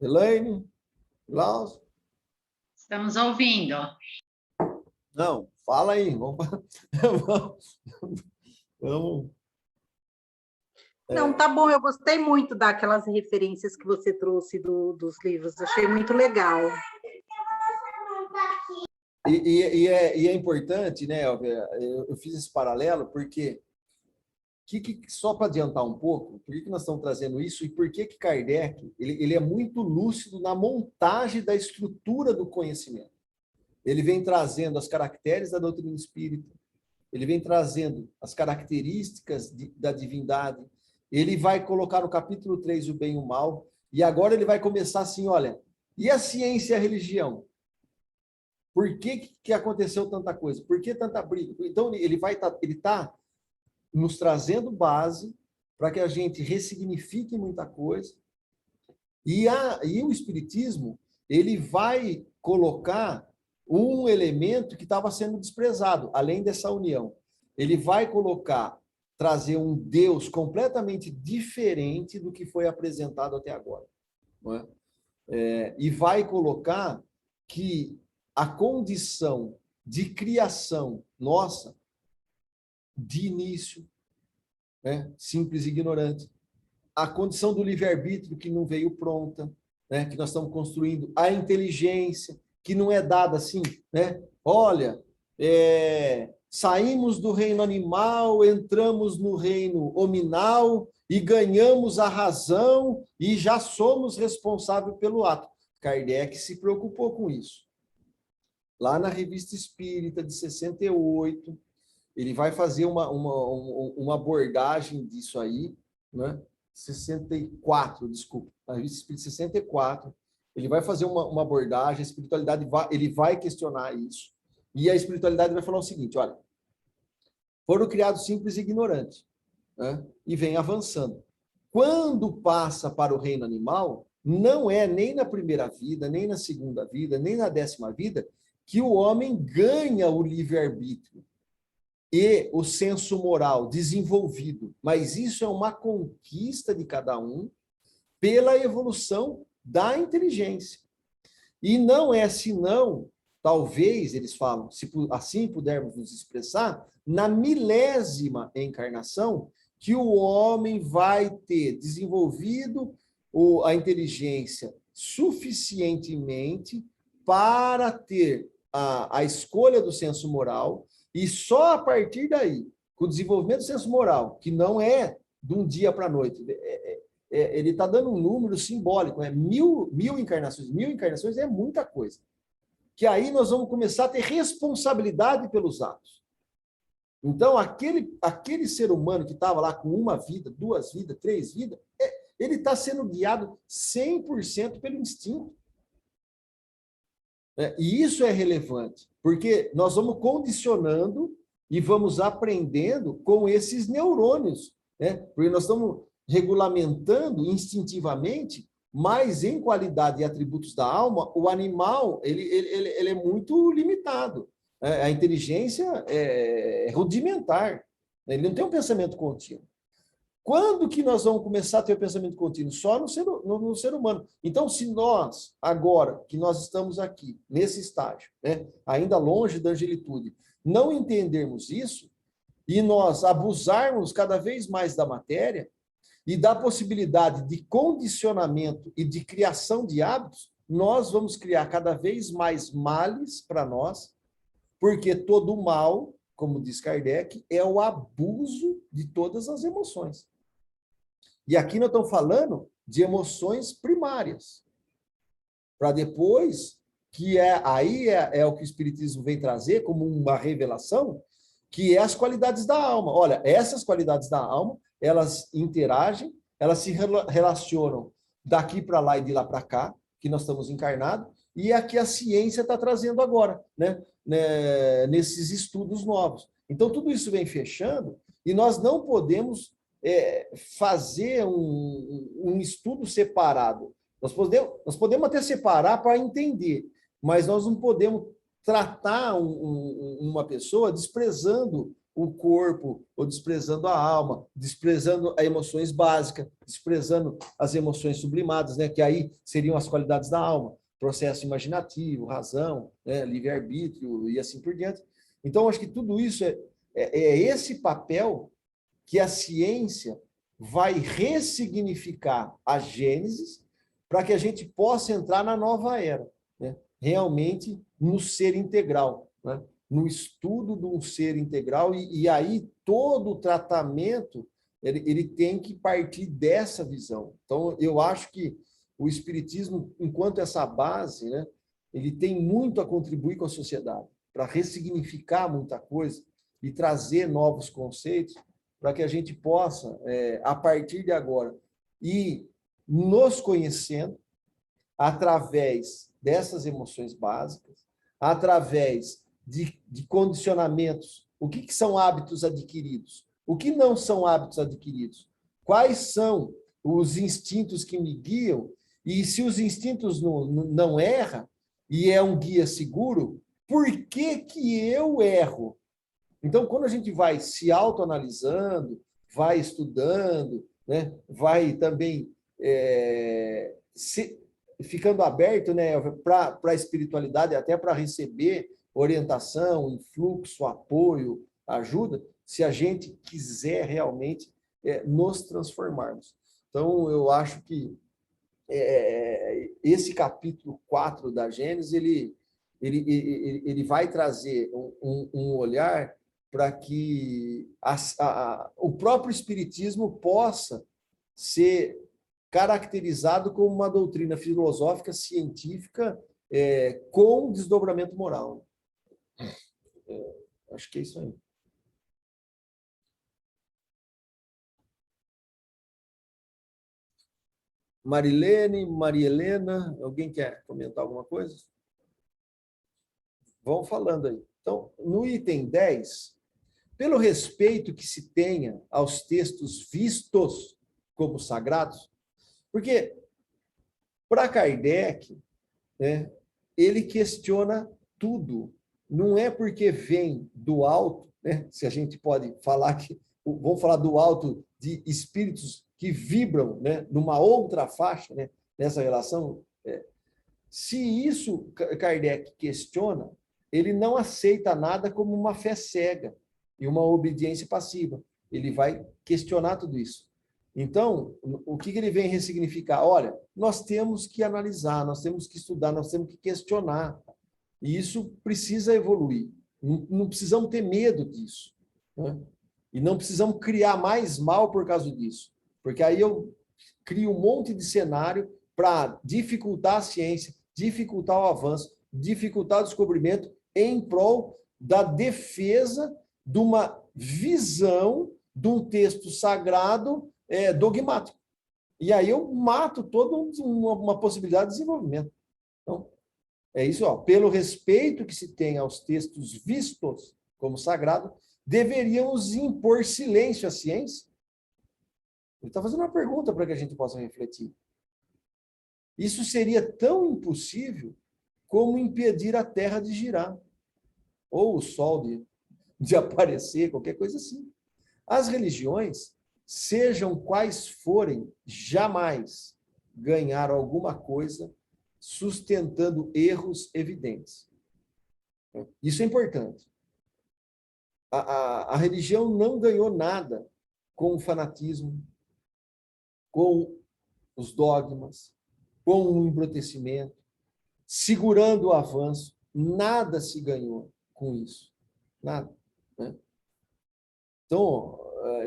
Elaine, Klaus. Estamos ouvindo. Não, fala aí. Vamos. Não, tá bom, eu gostei muito daquelas referências que você trouxe dos livros, achei muito legal. E é importante, né, Elvia, eu fiz esse paralelo porque, só para adiantar um pouco, por que nós estamos trazendo isso e por que Kardec ele é muito lúcido na montagem da estrutura do conhecimento. Ele vem trazendo as caracteres da doutrina espírita, ele vem trazendo as características da divindade, ele vai colocar no capítulo 3 o bem e o mal, e agora ele vai começar assim, olha, e a ciência e a religião? Por que aconteceu tanta coisa? Por que tanta briga? Então, ele está nos trazendo base para que a gente ressignifique muita coisa, e o Espiritismo, ele vai colocar um elemento que estava sendo desprezado, além dessa união. Ele vai trazer um Deus completamente diferente do que foi apresentado até agora. Não é? E vai colocar que a condição de criação nossa, de início, né, simples e ignorante, a condição do livre-arbítrio que não veio pronta, né, que nós estamos construindo, a inteligência, que não é dada assim, né? Olha, saímos do reino animal, entramos no reino hominal e ganhamos a razão e já somos responsáveis pelo ato. Kardec se preocupou com isso. Lá na Revista Espírita, de 68, ele vai fazer uma abordagem disso aí, né? 64, desculpa, na Revista Espírita 64, ele vai fazer uma abordagem, a espiritualidade ele vai questionar isso, e a espiritualidade vai falar o seguinte, olha, foram criados simples e ignorantes, né? E vem avançando. Quando passa para o reino animal, não é nem na primeira vida, nem na segunda vida, nem na 10ª vida, que o homem ganha o livre-arbítrio e o senso moral desenvolvido, mas isso é uma conquista de cada um pela evolução da inteligência. E não é senão, talvez, eles falam, se assim pudermos nos expressar, na 1000ª encarnação, que o homem vai ter desenvolvido a inteligência suficientemente para ter a escolha do senso moral, e só a partir daí, com o desenvolvimento do senso moral, que não é de um dia para a noite, ele está dando um número simbólico, né? 1000 encarnações. 1000 encarnações é muita coisa. Que aí nós vamos começar a ter responsabilidade pelos atos. Então, aquele ser humano que estava lá com 1 vida, 2 vidas, 3 vidas, ele está sendo guiado 100% pelo instinto. E isso é relevante, porque nós vamos condicionando e vamos aprendendo com esses neurônios, né? Porque nós estamos regulamentando instintivamente, mas em qualidade e atributos da alma, o animal ele é muito limitado. A inteligência é rudimentar, né? Ele não tem um pensamento contínuo. Quando que nós vamos começar a ter o pensamento contínuo? Só no ser humano. Então, se nós, agora que nós estamos aqui, nesse estágio, né, ainda longe da angelitude, não entendermos isso, e nós abusarmos cada vez mais da matéria, e da possibilidade de condicionamento e de criação de hábitos, nós vamos criar cada vez mais males para nós, porque todo mal, como diz Kardec, é o abuso de todas as emoções. E aqui nós estamos falando de emoções primárias, para depois, que é o que o Espiritismo vem trazer como uma revelação, que é as qualidades da alma. Olha, essas qualidades da alma, elas interagem, elas se relacionam daqui para lá e de lá para cá, que nós estamos encarnados, e é que a ciência está trazendo agora, né? Nesses estudos novos. Então, tudo isso vem fechando, e nós não podemos fazer um estudo separado. Nós podemos até separar para entender, mas nós não podemos tratar uma pessoa desprezando o corpo, ou desprezando a alma, desprezando as emoções básicas, desprezando as emoções sublimadas, né? Que aí seriam as qualidades da alma, processo imaginativo, razão, né? Livre-arbítrio e assim por diante. Então, acho que tudo isso é esse papel que a ciência vai ressignificar a Gênesis para que a gente possa entrar na nova era, né? Realmente no ser integral, né? No estudo de um ser integral, e aí todo o tratamento ele tem que partir dessa visão. Então, eu acho que o Espiritismo, enquanto essa base, né, ele tem muito a contribuir com a sociedade, para ressignificar muita coisa e trazer novos conceitos, para que a gente possa, a partir de agora, ir nos conhecendo através dessas emoções básicas, através de condicionamentos. O que são hábitos adquiridos? O que não são hábitos adquiridos? Quais são os instintos que me guiam? E se os instintos não erram, e é um guia seguro, por que eu erro? Então, quando a gente vai se autoanalisando, vai estudando, né, vai também ficando aberto, né, para a espiritualidade, até para receber orientação, influxo, apoio, ajuda, se a gente quiser realmente nos transformarmos. Então, eu acho que esse capítulo 4 da Gênesis, ele vai trazer um olhar para que o próprio Espiritismo possa ser caracterizado como uma doutrina filosófica, científica, com desdobramento moral. Acho que é isso aí. Marilene, Maria Helena, alguém quer comentar alguma coisa? Vão falando aí. Então, no item 10, pelo respeito que se tenha aos textos vistos como sagrados, porque, para Kardec, né, ele questiona tudo. Não é porque vem do alto, né, se a gente pode falar que, vamos falar do alto de espíritos que vibram, né, numa outra faixa, né, nessa relação. Se isso Kardec questiona, ele não aceita nada como uma fé cega e uma obediência passiva. Ele vai questionar tudo isso. Então, o que ele vem ressignificar? Olha, nós temos que analisar, nós temos que estudar, nós temos que questionar. E isso precisa evoluir. Não precisamos ter medo disso, né? E não precisamos criar mais mal por causa disso. Porque aí eu crio um monte de cenário para dificultar a ciência, dificultar o avanço, dificultar o descobrimento em prol da defesa de uma visão de um texto sagrado dogmático. E aí eu mato toda uma possibilidade de desenvolvimento. Então, é isso, ó. Pelo respeito que se tem aos textos vistos como sagrado, deveríamos impor silêncio à ciência? Ele está fazendo uma pergunta para que a gente possa refletir. Isso seria tão impossível como impedir a Terra de girar, ou o Sol de aparecer, qualquer coisa assim. As religiões, sejam quais forem, jamais ganharam alguma coisa sustentando erros evidentes. Isso é importante. A religião não ganhou nada com o fanatismo, com os dogmas, com o embrutecimento, segurando o avanço. Nada se ganhou com isso. Nada. Né? Então,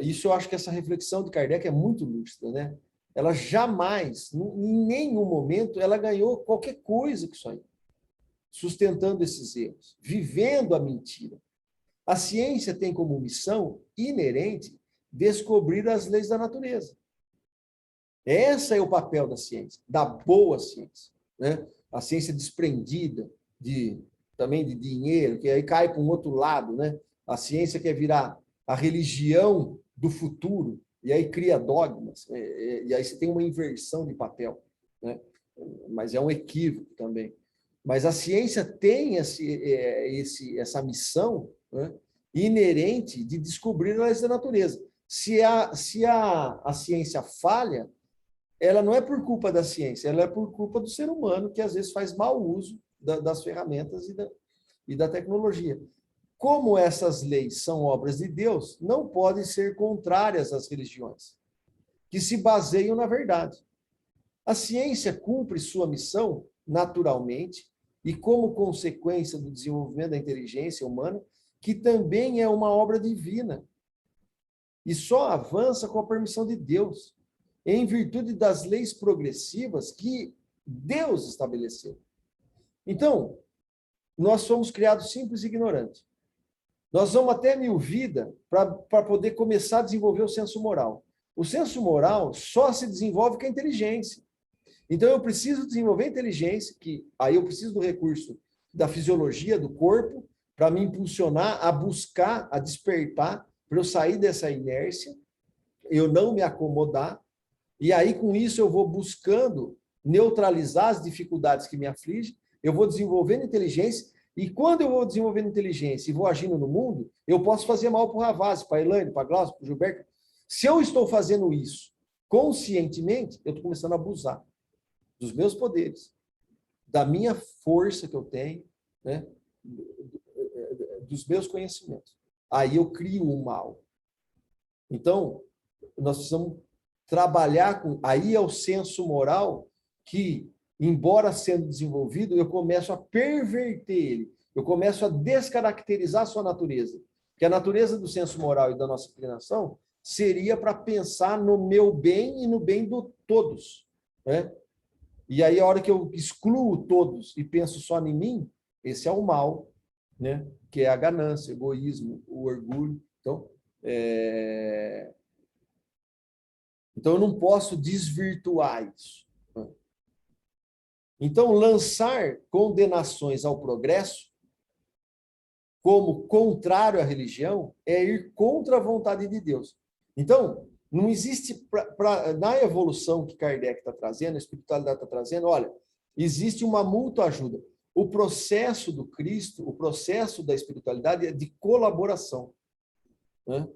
isso eu acho que essa reflexão de Kardec é muito lúcida, né? Ela jamais, em nenhum momento, ela ganhou qualquer coisa com isso aí, sustentando esses erros, vivendo a mentira. A ciência tem como missão inerente descobrir as leis da natureza. Esse é o papel da ciência, da boa ciência, né? A ciência desprendida também de dinheiro, que aí cai para um outro lado, né? A ciência quer virar a religião do futuro, e aí cria dogmas, e aí você tem uma inversão de papel, né? Mas é um equívoco também. Mas a ciência tem essa missão, né, inerente de descobrir as leis da natureza. Se a ciência falha, ela não é por culpa da ciência, ela é por culpa do ser humano, que às vezes faz mau uso das ferramentas e da tecnologia. Como essas leis são obras de Deus, não podem ser contrárias às religiões, que se baseiam na verdade. A ciência cumpre sua missão naturalmente e como consequência do desenvolvimento da inteligência humana, que também é uma obra divina. E só avança com a permissão de Deus, em virtude das leis progressivas que Deus estabeleceu. Então, nós somos criados simples e ignorantes. Nós vamos até 1000 vidas para poder começar a desenvolver o senso moral. O senso moral só se desenvolve com a inteligência. Então, eu preciso desenvolver a inteligência, que aí eu preciso do recurso da fisiologia do corpo para me impulsionar a buscar, a despertar, para eu sair dessa inércia, eu não me acomodar, e aí com isso eu vou buscando neutralizar as dificuldades que me afligem, eu vou desenvolvendo inteligência, e quando eu vou desenvolvendo inteligência e vou agindo no mundo, eu posso fazer mal para o Ravazzi, para a Elaine, para a Glaucia, para o Gilberto. Se eu estou fazendo isso conscientemente, eu estou começando a abusar dos meus poderes, da minha força que eu tenho, né? Dos meus conhecimentos. Aí eu crio o mal. Então, nós precisamos trabalhar com... Aí é o senso moral que, embora sendo desenvolvido, eu começo a perverter ele. Eu começo a descaracterizar a sua natureza. Porque a natureza do senso moral e da nossa inclinação seria para pensar no meu bem e no bem de todos, né? E aí, a hora que eu excluo todos e penso só em mim, esse é o mal, né? Que é a ganância, o egoísmo, o orgulho. Então, eu não posso desvirtuar isso. Então, lançar condenações ao progresso, como contrário à religião, é ir contra a vontade de Deus. Então, não existe, na evolução que Kardec está trazendo, a espiritualidade está trazendo, olha, existe uma mútua ajuda. O processo do Cristo, o processo da espiritualidade é de colaboração, né?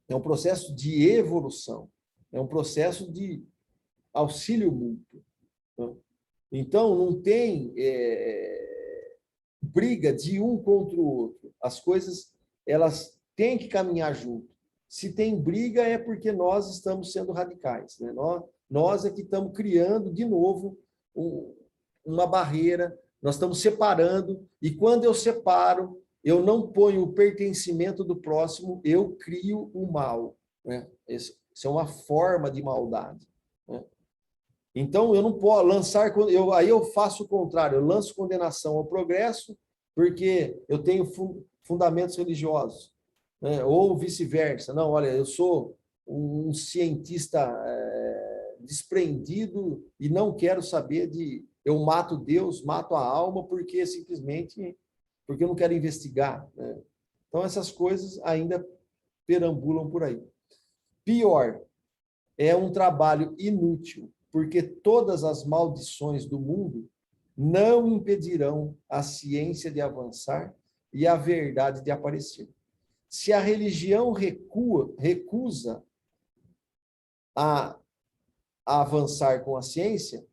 É um processo de evolução, é um processo de auxílio mútuo, né? Então, não tem briga de um contra o outro. As coisas, elas têm que caminhar junto. Se tem briga, é porque nós estamos sendo radicais, né? Nós é que estamos criando, de novo, uma barreira, nós estamos separando, e quando eu separo, eu não ponho o pertencimento do próximo, eu crio o mal, né? Isso é uma forma de maldade, né? Então, eu não posso lançar... Aí eu faço o contrário, eu lanço condenação ao progresso, porque eu tenho fundamentos religiosos, né? Ou vice-versa. Não, olha, eu sou um cientista desprendido e não quero saber de... Eu mato Deus, mato a alma, porque eu não quero investigar, né? Então, essas coisas ainda perambulam por aí. Pior, é um trabalho inútil, porque todas as maldições do mundo não impedirão a ciência de avançar e a verdade de aparecer. Se a religião recusa a avançar com a ciência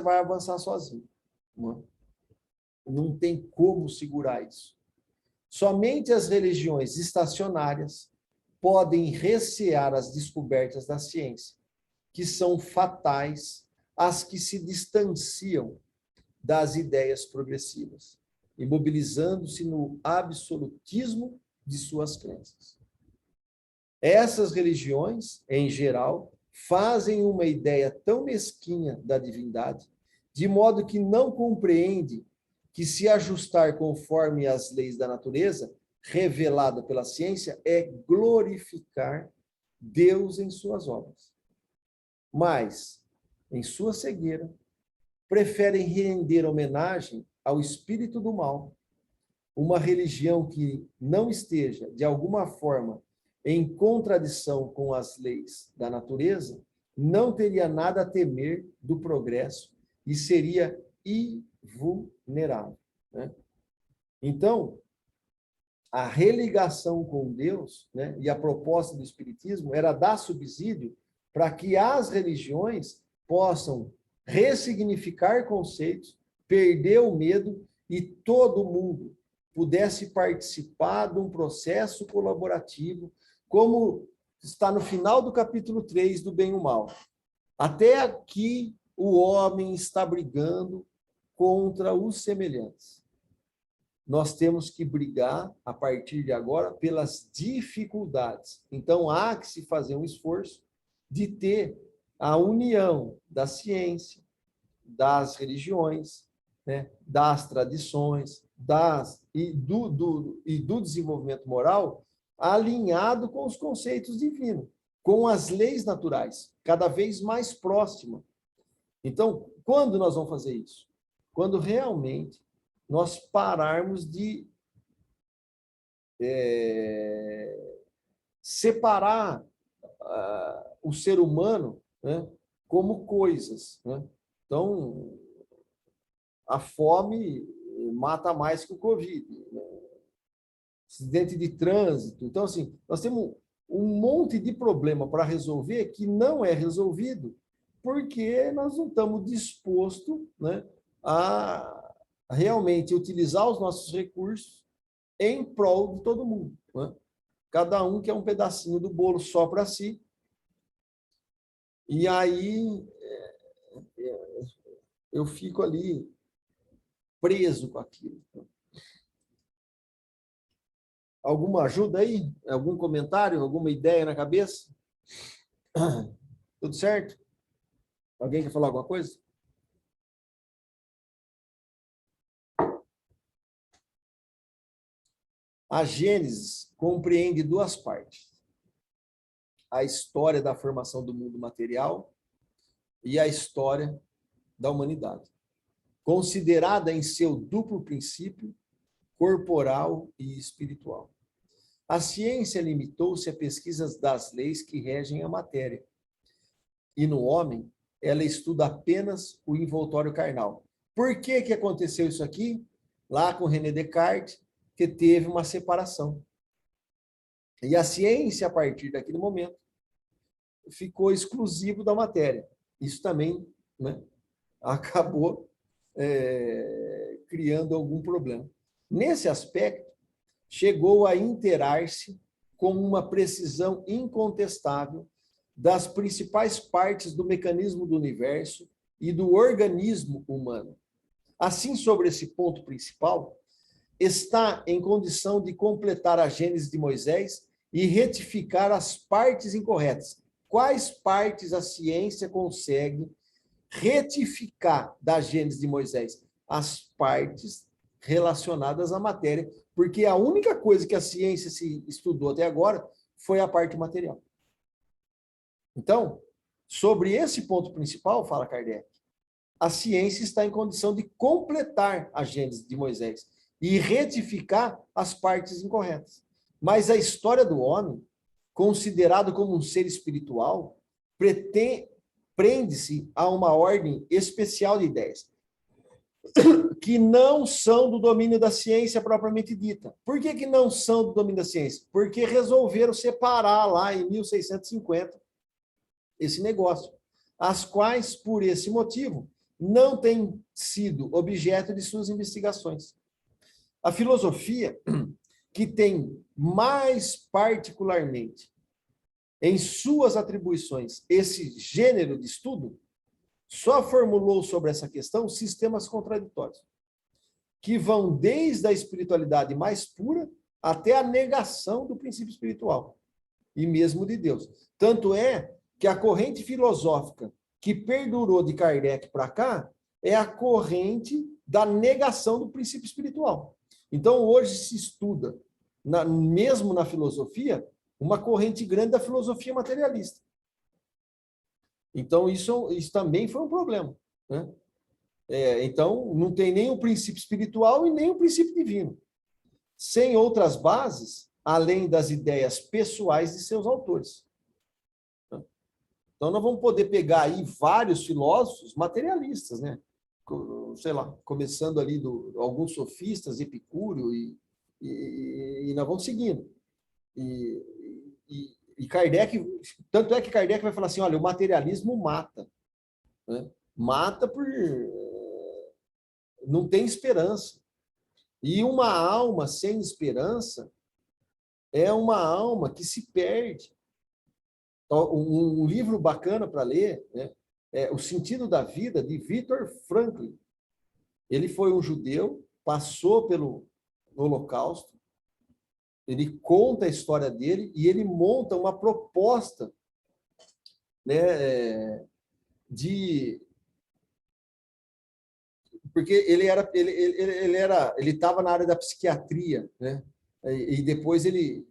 vai avançar sozinha. Não tem como segurar isso. Somente as religiões estacionárias podem recear as descobertas da ciência, que são fatais às que se distanciam das ideias progressivas, imobilizando-se no absolutismo de suas crenças. Essas religiões, em geral, fazem uma ideia tão mesquinha da divindade, de modo que não compreende que se ajustar conforme as leis da natureza, revelada pela ciência, é glorificar Deus em suas obras. Mas, em sua cegueira, preferem render homenagem ao espírito do mal, uma religião que não esteja, de alguma forma, em contradição com as leis da natureza, não teria nada a temer do progresso e seria vulnerável, né? Então, a religação com Deus, né, e a proposta do Espiritismo era dar subsídio para que as religiões possam ressignificar conceitos, perder o medo e todo mundo pudesse participar de um processo colaborativo, como está no final do capítulo 3 do Bem e o Mal. Até aqui o homem está brigando contra os semelhantes. Nós temos que brigar, a partir de agora, pelas dificuldades. Então, há que se fazer um esforço de ter a união da ciência, das religiões, né, das tradições, e do desenvolvimento moral alinhado com os conceitos divinos, com as leis naturais, cada vez mais próxima. Então, quando nós vamos fazer isso? Quando realmente nós pararmos de separar o ser humano, né, como coisas, né? Então, a fome mata mais que o Covid, né? Acidente de trânsito. Então, assim, nós temos um monte de problema para resolver que não é resolvido porque nós não estamos dispostos, né, a realmente utilizar os nossos recursos em prol de todo mundo, né? Cada um quer um pedacinho do bolo só para si. E aí eu fico ali preso com aquilo. Alguma ajuda aí? Algum comentário? Alguma ideia na cabeça? Tudo certo? Alguém quer falar alguma coisa? A Gênesis compreende duas partes: a história da formação do mundo material e a história da humanidade, considerada em seu duplo princípio, corporal e espiritual. A ciência limitou-se a pesquisas das leis que regem a matéria, e no homem, ela estuda apenas o envoltório carnal. Por que que aconteceu isso aqui? Lá com René Descartes, que teve uma separação. E a ciência, a partir daquele momento, ficou exclusivo da matéria. Isso também, né, acabou criando algum problema. Nesse aspecto, chegou a inteirar-se com uma precisão incontestável das principais partes do mecanismo do universo e do organismo humano. Assim, sobre esse ponto principal, está em condição de completar a Gênese de Moisés e retificar as partes incorretas. Quais partes a ciência consegue retificar da Gênese de Moisés? As partes relacionadas à matéria, porque a única coisa que a ciência se estudou até agora foi a parte material. Então, sobre esse ponto principal, fala Kardec, a ciência está em condição de completar a Gênese de Moisés e retificar as partes incorretas. Mas a história do homem, considerado como um ser espiritual, prende-se a uma ordem especial de ideias, que não são do domínio da ciência propriamente dita. Por que que não são do domínio da ciência? Porque resolveram separar lá em 1650 esse negócio, as quais, por esse motivo, não têm sido objeto de suas investigações. A filosofia, que tem mais particularmente em suas atribuições esse gênero de estudo, só formulou sobre essa questão sistemas contraditórios, que vão desde a espiritualidade mais pura até a negação do princípio espiritual, e mesmo de Deus. Tanto é que a corrente filosófica que perdurou de Kardec para cá é a corrente da negação do princípio espiritual. Então, hoje se estuda, mesmo na filosofia, uma corrente grande da filosofia materialista. Então, isso também foi um problema, né? Então, não tem nem o princípio espiritual e nem o princípio divino. Sem outras bases, além das ideias pessoais de seus autores. Então, nós vamos poder pegar aí vários filósofos materialistas, né? sei lá, começando ali alguns sofistas, Epicúrio, e nós vamos seguindo. E Kardec, tanto é que Kardec vai falar assim, olha, o materialismo mata, né? Mata por... não tem esperança. E uma alma sem esperança é uma alma que se perde. Então, um livro bacana para ler, né, é O Sentido da Vida, de Viktor Frankl. Ele foi um judeu, passou pelo Holocausto, ele conta a história dele e ele monta uma proposta, né, porque ele estava na área da psiquiatria, né? E depois ele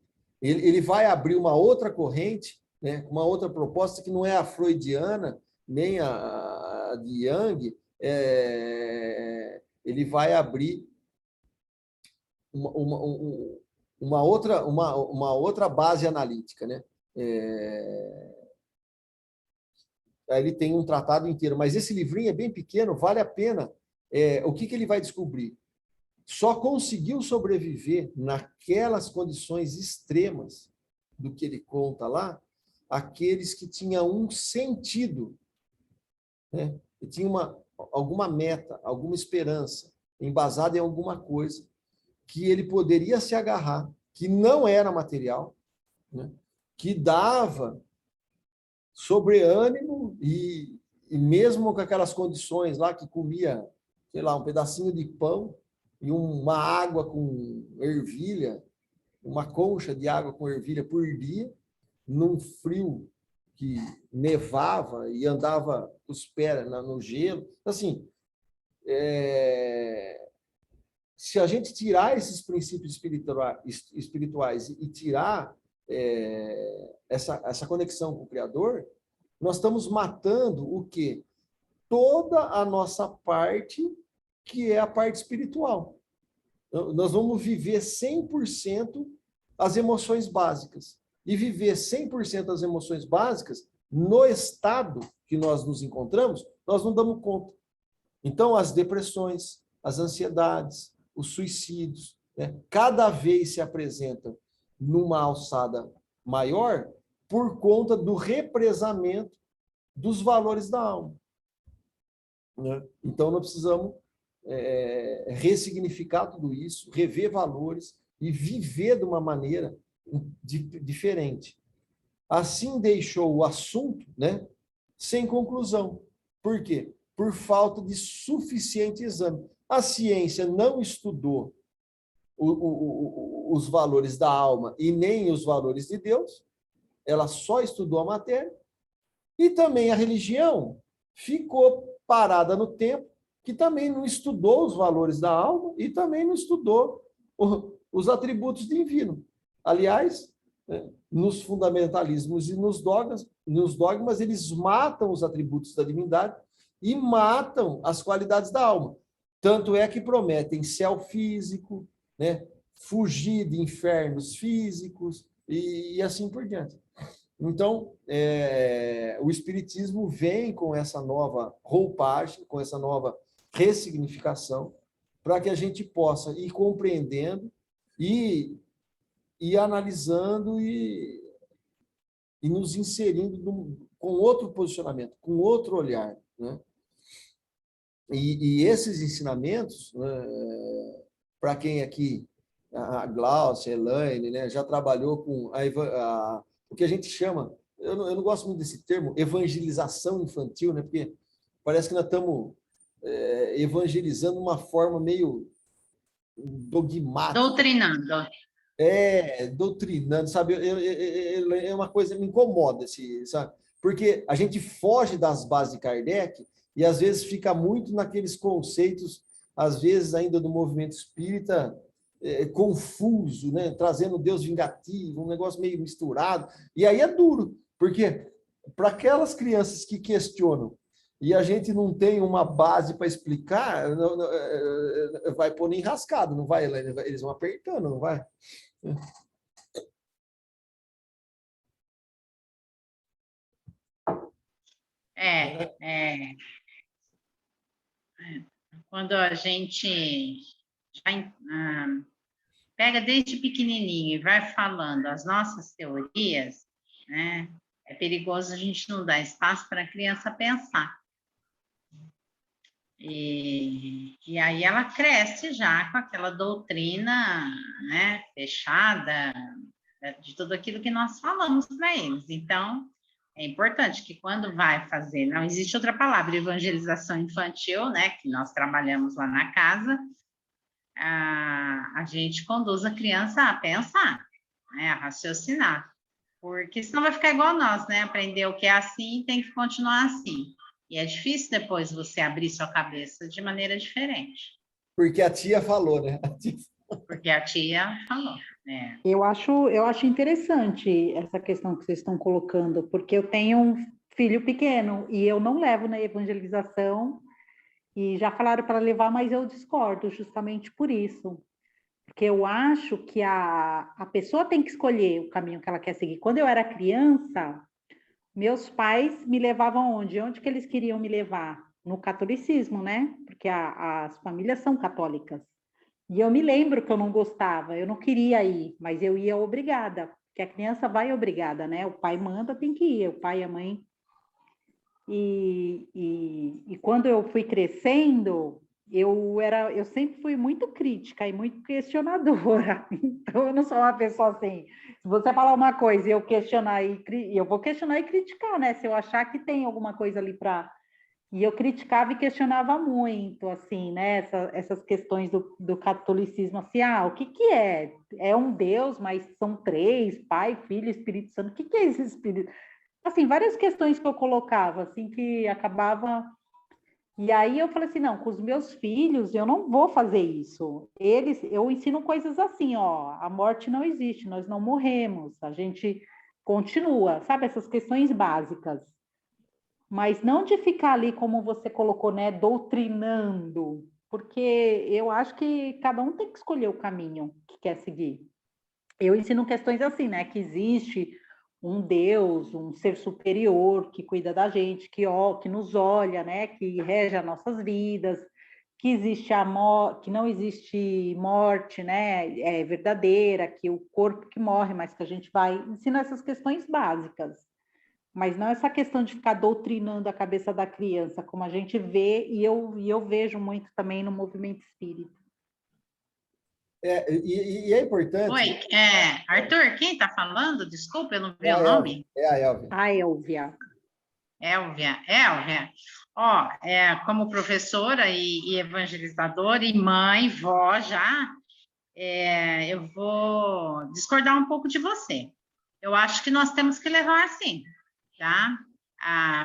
vai abrir uma outra corrente, né? Uma outra proposta que não é a freudiana nem a de Jung, ele vai abrir uma, uma, uma outra base analítica, né? Aí ele tem um tratado inteiro, mas esse livrinho é bem pequeno, vale a pena. O que ele vai descobrir? Só conseguiu sobreviver naquelas condições extremas do que ele conta lá, aqueles que tinham um sentido, né? E tinha alguma meta, alguma esperança, embasada em alguma coisa, que ele poderia se agarrar, que não era material, né? Que dava sobre-ânimo e mesmo com aquelas condições lá que comia, sei lá, um pedacinho de pão e uma água com ervilha, uma concha de água com ervilha por dia, num frio que nevava e andava os pés no gelo. Assim, se a gente tirar esses princípios espirituais e tirar essa conexão com o Criador, nós estamos matando o quê? Toda a nossa parte, que é a parte espiritual. Nós vamos viver 100% as emoções básicas. E viver 100% as emoções básicas, no estado que nós nos encontramos, nós não damos conta. Então, as depressões, as ansiedades, os suicídios, né, cada vez se apresentam numa alçada maior por conta do represamento dos valores da alma, né? Então, nós precisamos ressignificar tudo isso, rever valores e viver de uma maneira diferente. Assim deixou o assunto, né, sem conclusão. Por quê? Por falta de suficiente exame. A ciência não estudou os valores da alma e nem os valores de Deus, ela só estudou a matéria, e também a religião ficou parada no tempo, que também não estudou os valores da alma e também não estudou os atributos divinos. Aliás, nos fundamentalismos e nos dogmas, eles matam os atributos da divindade e matam as qualidades da alma. Tanto é que prometem céu físico, né? Fugir de infernos físicos e assim por diante. Então, o Espiritismo vem com essa nova roupagem, com essa nova ressignificação, para que a gente possa ir compreendendo e analisando e nos inserindo com outro posicionamento, com outro olhar, né? E esses ensinamentos, né, para quem aqui, a Glaucia, a Elaine, né, já trabalhou com o que a gente chama, eu não gosto muito desse termo, evangelização infantil, né, porque parece que nós estamos evangelizando de uma forma meio dogmática. Doutrinando. Doutrinando, sabe? É uma coisa que me incomoda, sabe? Porque a gente foge das bases de Kardec e às vezes fica muito naqueles conceitos, às vezes ainda do movimento espírita, confuso, né? Trazendo Deus vingativo, um negócio meio misturado. E aí é duro, porque para aquelas crianças que questionam e a gente não tem uma base para explicar, vai pôr enrascado, não vai? Eles vão apertando, não vai? É. Quando a gente pega desde pequenininho e vai falando as nossas teorias, né? É perigoso a gente não dar espaço para a criança pensar. E aí ela cresce já com aquela doutrina, né, fechada, de tudo aquilo que nós falamos para eles. Então, é importante que quando vai fazer, não existe outra palavra, evangelização infantil, né, que nós trabalhamos lá na casa, a gente conduz a criança a pensar, né, a raciocinar, porque senão vai ficar igual nós, né, aprender o que é assim e tem que continuar assim. E é difícil depois você abrir sua cabeça de maneira diferente. Porque a tia falou, né? Porque a tia falou, né? Eu acho interessante essa questão que vocês estão colocando, porque eu tenho um filho pequeno e eu não levo na evangelização, e já falaram para levar, mas eu discordo justamente por isso. Porque eu acho que a pessoa tem que escolher o caminho que ela quer seguir. Quando eu era criança, meus pais me levavam onde? Onde que eles queriam me levar? No catolicismo, né? Porque as famílias são católicas. E eu me lembro que eu não gostava, eu não queria ir, mas eu ia obrigada, porque a criança vai obrigada, né? O pai manda, tem que ir, o pai e a mãe. E quando eu fui crescendo, eu sempre fui muito crítica e muito questionadora. Então, eu não sou uma pessoa assim. Se você falar uma coisa e eu questionar eu vou questionar e criticar, né? Se eu achar que tem alguma coisa ali para. E eu criticava e questionava muito, assim, né? Essas questões do catolicismo, assim, o que é? É um Deus, mas são três, Pai, Filho, Espírito Santo. O que é esse Espírito? Assim, várias questões que eu colocava, assim, que acabava. E aí eu falei assim, não, com os meus filhos eu não vou fazer isso. Eu ensino coisas assim, ó, a morte não existe, nós não morremos, a gente continua, sabe, essas questões básicas. Mas não de ficar ali, como você colocou, né, doutrinando, porque eu acho que cada um tem que escolher o caminho que quer seguir. Eu ensino questões assim, né, que existe um Deus, um ser superior que cuida da gente, que nos olha, né, que rege as nossas vidas, que existe que não existe morte, né, é verdadeira, que o corpo que morre, mas que a gente vai ensinar essas questões básicas, mas não essa questão de ficar doutrinando a cabeça da criança, como a gente vê e eu vejo muito também no movimento espírita. E é importante. Oi, Arthur, quem está falando? Desculpa, eu não vi É o a Elvia. nome. É a Elvia. A Elvia. Elvia. Ó, como professora e evangelizadora e mãe, vó já, eu vou discordar um pouco de você. Eu acho que nós temos que levar sim, tá?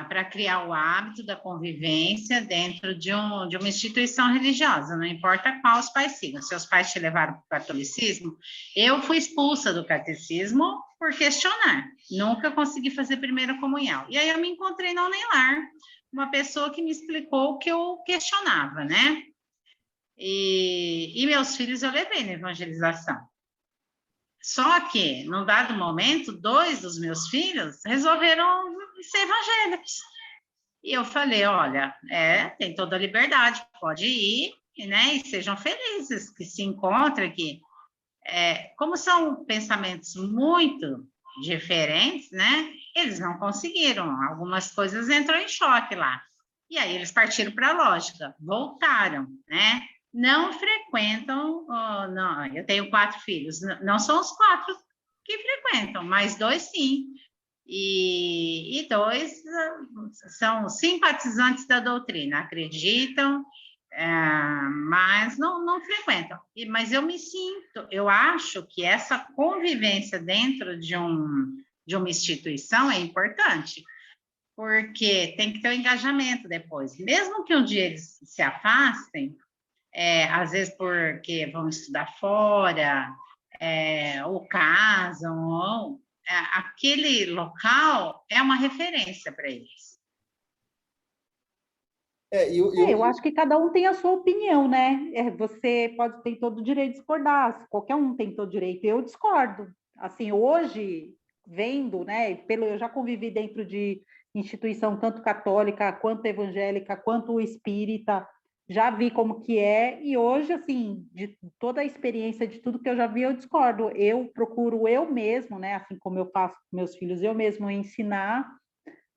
Para criar o hábito da convivência dentro de uma instituição religiosa, não importa qual os pais sigam. Seus pais te levaram para o catolicismo, eu fui expulsa do catecismo por questionar. Nunca consegui fazer primeira comunhão. E aí eu me encontrei na Unelar, uma pessoa que me explicou o que eu questionava, né? E meus filhos eu levei na evangelização. Só que, num dado momento, 2 dos meus filhos resolveram ser evangélicos. E eu falei, olha, tem toda a liberdade, pode ir, né, e sejam felizes, que se encontrem aqui. Como são pensamentos muito diferentes, né, eles não conseguiram, algumas coisas entrou em choque lá. E aí eles partiram para a lógica, voltaram, né, não frequentam, não, eu tenho 4 filhos, não são os 4 que frequentam, mas 2 sim, e 2 são simpatizantes da doutrina, acreditam, mas não frequentam. Mas eu me sinto, eu acho que essa convivência dentro de uma instituição é importante, porque tem que ter o engajamento depois. Mesmo que um dia eles se afastem, às vezes porque vão estudar fora, ou casam, ou aquele local é uma referência para eles. Eu acho que cada um tem a sua opinião, né? Você pode ter todo o direito de discordar, qualquer um tem todo o direito. Eu discordo. Assim, hoje, vendo, né? Eu já convivi dentro de instituição tanto católica, quanto evangélica, quanto espírita, já vi como que é, e hoje, assim, de toda a experiência, de tudo que eu já vi, eu discordo. Eu procuro eu mesmo, né, assim como eu faço com meus filhos, eu mesmo ensinar,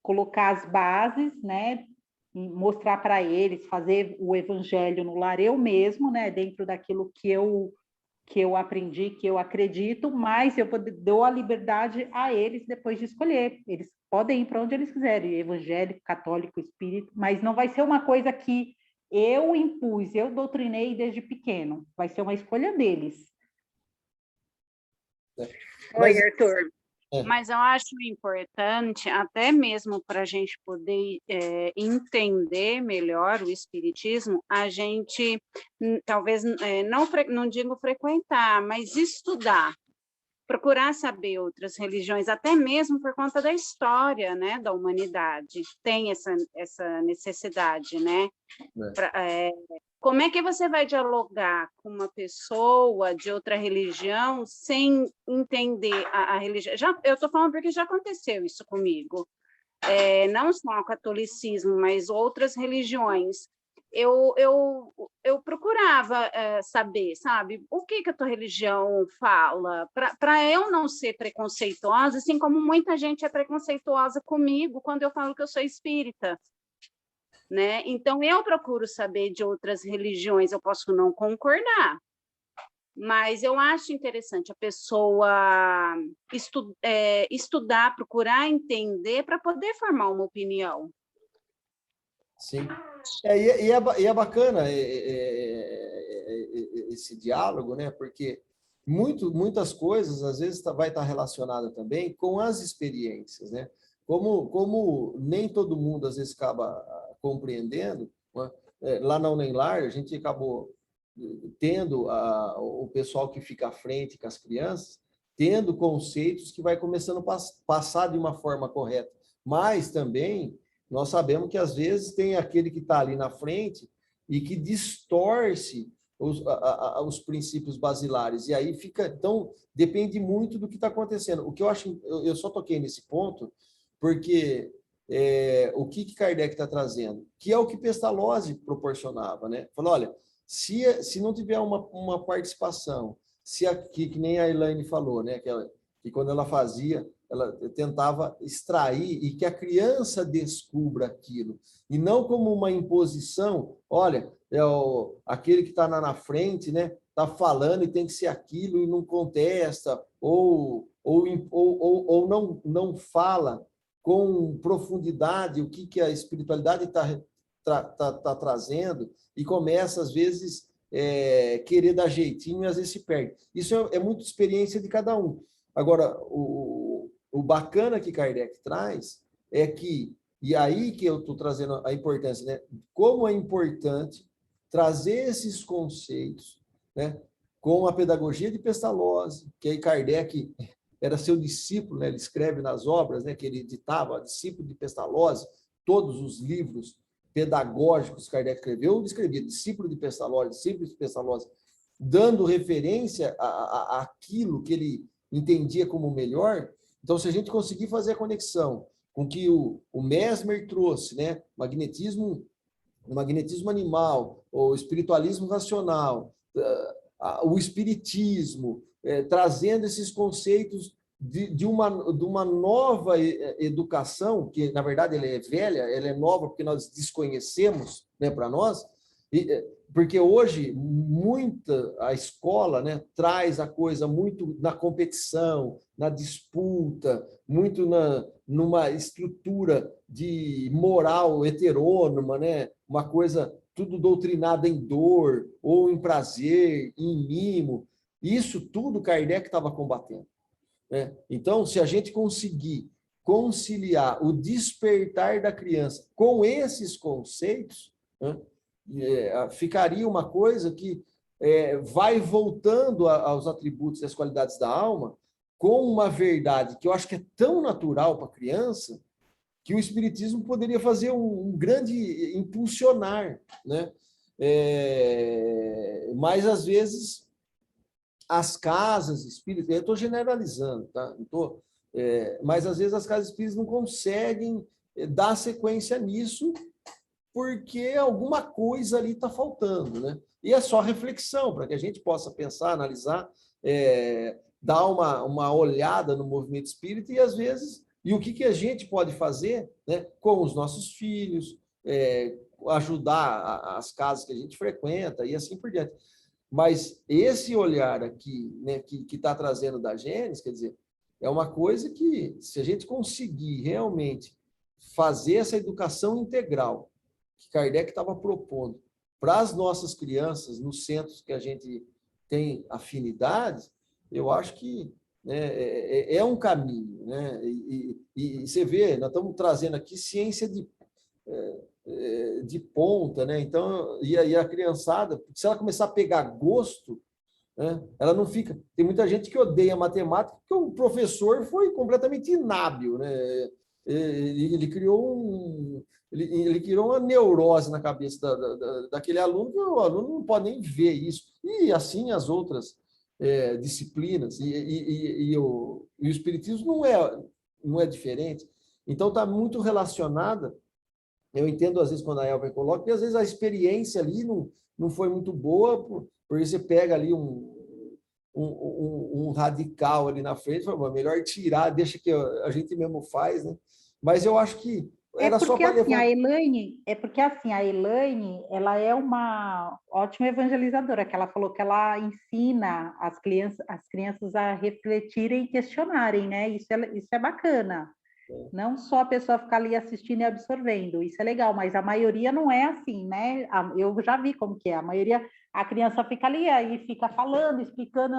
colocar as bases, né, e mostrar para eles, fazer o evangelho no lar eu mesmo, né, dentro daquilo que eu aprendi, que eu acredito, mas eu dou a liberdade a eles depois de escolher. Eles podem ir para onde eles quiserem, evangélico, católico, espírita, mas não vai ser uma coisa que eu impus, eu doutrinei desde pequeno. Vai ser uma escolha deles. Oi, Arthur. É. Mas eu acho importante, até mesmo para a gente poder entender melhor o Espiritismo, a gente talvez não digo frequentar, mas estudar, procurar saber outras religiões, até mesmo por conta da história, né, da humanidade. Tem essa necessidade, né? Como é que você vai dialogar com uma pessoa de outra religião sem entender a religião? Eu estou falando porque já aconteceu isso comigo. Não só o catolicismo, mas outras religiões. Eu procurava saber, sabe, o que a tua religião fala, para eu não ser preconceituosa, assim como muita gente é preconceituosa comigo quando eu falo que eu sou espírita. Né? Então, eu procuro saber de outras religiões, eu posso não concordar, mas eu acho interessante a pessoa estudar, procurar entender para poder formar uma opinião. Sim. E é bacana esse diálogo, né? Porque muitas coisas, às vezes, vai estar relacionada também com as experiências, né? Como nem todo mundo, às vezes, acaba compreendendo, né? Lá na Unenlar, a gente acabou tendo o pessoal que fica à frente com as crianças, tendo conceitos que vai começando a passar de uma forma correta. Mas também nós sabemos que, às vezes, tem aquele que está ali na frente e que distorce os princípios basilares. E aí fica... Então, depende muito do que está acontecendo. O que eu acho... Eu só toquei nesse ponto porque o que Kardec está trazendo? Que é o que Pestalozzi proporcionava, né? Falou, olha, se não tiver uma participação, que nem a Elaine falou, né? Que quando ela fazia, ela tentava extrair e que a criança descubra aquilo, e não como uma imposição. Olha, aquele que está na frente, né, está falando e tem que ser aquilo e não contesta, ou não fala com profundidade o que a espiritualidade está trazendo, e começa, às vezes, querer dar jeitinho e às vezes se perde. Isso é muita experiência de cada um. Agora, o bacana que Kardec traz é que, e aí que eu estou trazendo a importância, né? Como é importante trazer esses conceitos, né? Com a pedagogia de Pestalozzi, que aí Kardec era seu discípulo, né? Ele escreve nas obras, né? Que ele editava, discípulo de Pestalozzi, todos os livros pedagógicos que Kardec escreveu, ele escrevia discípulo de Pestalozzi, dando referência àquilo que ele entendia como melhor. Então, se a gente conseguir fazer a conexão com que o Mesmer trouxe, né? O magnetismo animal, o espiritualismo racional, o espiritismo, trazendo esses conceitos de uma nova educação, que, na verdade, ela é velha, ela é nova porque nós desconhecemos, né, para nós, porque hoje a escola, né, traz a coisa muito na competição, na disputa, muito numa estrutura de moral heterônoma, né, uma coisa tudo doutrinada em dor, ou em prazer, em mimo. Isso tudo Kardec estava combatendo, né? Então, se a gente conseguir conciliar o despertar da criança com esses conceitos, né, ficaria uma coisa que vai voltando aos atributos e às qualidades da alma, com uma verdade que eu acho que é tão natural para a criança, que o Espiritismo poderia fazer um grande impulsionar, né? Mas, às vezes, as casas espíritas, eu estou generalizando, tá? Mas, às vezes, as casas espíritas não conseguem dar sequência nisso, porque alguma coisa ali está faltando, né? E é só reflexão, para que a gente possa pensar, analisar, dar uma olhada no movimento espírita e, às vezes, e o que a gente pode fazer, né, com os nossos filhos, ajudar as casas que a gente frequenta e assim por diante. Mas esse olhar aqui, né, que está trazendo da Gênesis, quer dizer, é uma coisa que, se a gente conseguir realmente fazer essa educação integral que Kardec estava propondo para as nossas crianças nos centros que a gente tem afinidade, eu acho que, né, é um caminho, né? E você vê, nós estamos trazendo aqui ciência de ponta, né? Então, e a criançada, se ela começar a pegar gosto, né, ela não fica. Tem muita gente que odeia matemática porque o professor foi completamente inábil, né? Ele criou uma neurose na cabeça daquele aluno, que o aluno não pode nem ver isso. E assim as outras disciplinas. E o espiritismo não é diferente. Então, está muito relacionada. Eu entendo, às vezes, quando a Elva coloca, que às vezes a experiência ali não foi muito boa, porque você pega ali um radical ali na frente, fala, melhor tirar, deixa que a gente mesmo faz, né? Mas eu acho que era só para assim, levar... a Elaine, ela é uma ótima evangelizadora, que ela falou que ela ensina as crianças a refletirem e questionarem, né? Isso é bacana. Não só a pessoa ficar ali assistindo e absorvendo, isso é legal, mas a maioria não é assim, né? Eu já vi como que é, a maioria, a criança fica ali, aí fica falando, explicando,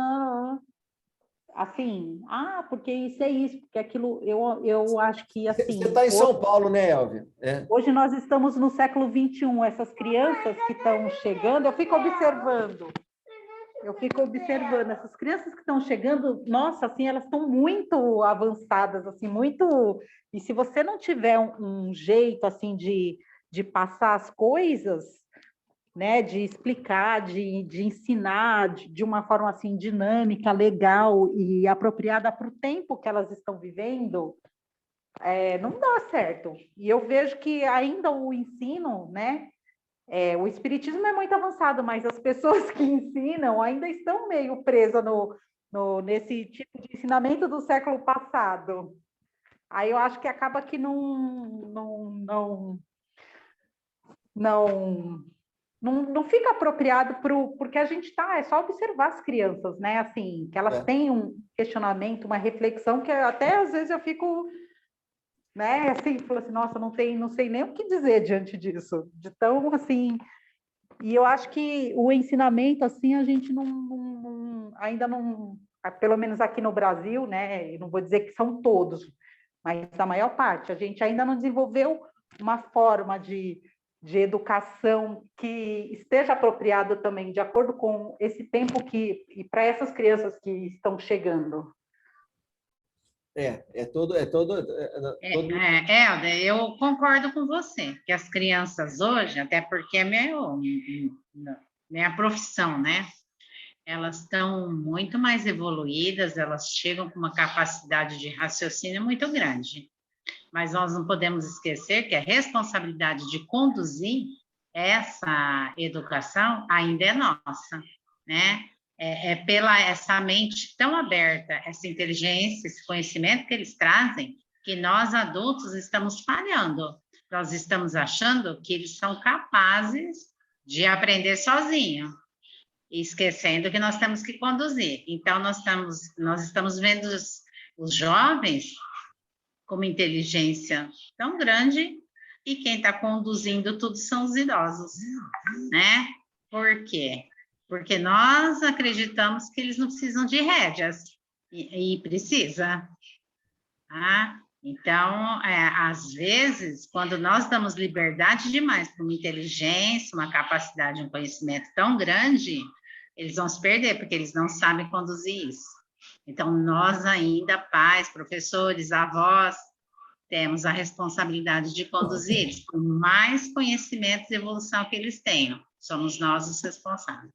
assim, porque isso é isso, porque aquilo, eu acho que, assim... Você está em São Paulo, né, Elvia? Hoje nós estamos no século XXI, essas crianças que estão chegando, eu fico observando essas crianças que estão chegando, nossa, assim, elas estão muito avançadas, assim, muito... E se você não tiver um jeito, assim, de passar as coisas, né, de explicar, de ensinar de uma forma, assim, dinâmica, legal e apropriada para o tempo que elas estão vivendo, não dá certo. E eu vejo que ainda o ensino, né, o espiritismo é muito avançado, mas as pessoas que ensinam ainda estão meio presas nesse tipo de ensinamento do século passado. Aí eu acho que acaba que não fica apropriado porque a gente é só observar as crianças, né? Assim, que elas têm um questionamento, uma reflexão que até às vezes eu fico, né? Assim, falo assim, nossa, não sei nem o que dizer diante disso, de tão assim. E eu acho que o ensinamento, assim, a gente ainda não, pelo menos aqui no Brasil, né? Eu não vou dizer que são todos, mas a maior parte, a gente ainda não desenvolveu uma forma de educação que esteja apropriada também, de acordo com esse tempo e para essas crianças que estão chegando. Helder, eu concordo com você, que as crianças hoje, até porque é minha profissão, né? Elas estão muito mais evoluídas, elas chegam com uma capacidade de raciocínio muito grande. Mas nós não podemos esquecer que a responsabilidade de conduzir essa educação ainda é nossa, né? Pela essa mente tão aberta, essa inteligência, esse conhecimento que eles trazem, que nós adultos estamos falhando. Nós estamos achando que eles são capazes de aprender sozinho, esquecendo que nós temos que conduzir. Então, nós estamos vendo os jovens com uma inteligência tão grande e quem está conduzindo tudo são os idosos, né? Por quê? Porque nós acreditamos que eles não precisam de rédeas, e precisa. Tá? Então, às vezes, quando nós damos liberdade demais para uma inteligência, uma capacidade, um conhecimento tão grande, eles vão se perder, porque eles não sabem conduzir isso. Então, nós ainda, pais, professores, avós, temos a responsabilidade de conduzir eles, por mais conhecimentos e evolução que eles tenham. Somos nós os responsáveis.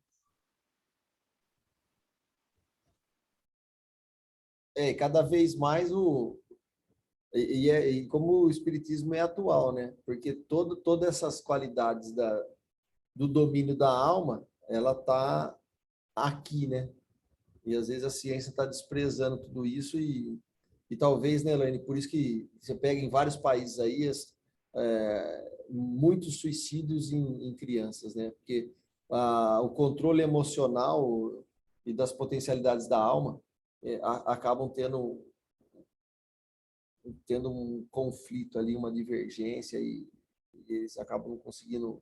Cada vez mais E como o espiritismo é atual, né? Porque todas essas qualidades do domínio da alma, ela está aqui, né? E às vezes a ciência está desprezando tudo isso e talvez, né, Elaine, por isso que você pega em vários países aí muitos suicídios em crianças, né? Porque o controle emocional e das potencialidades da alma acabam tendo um conflito ali, uma divergência e eles acabam não conseguindo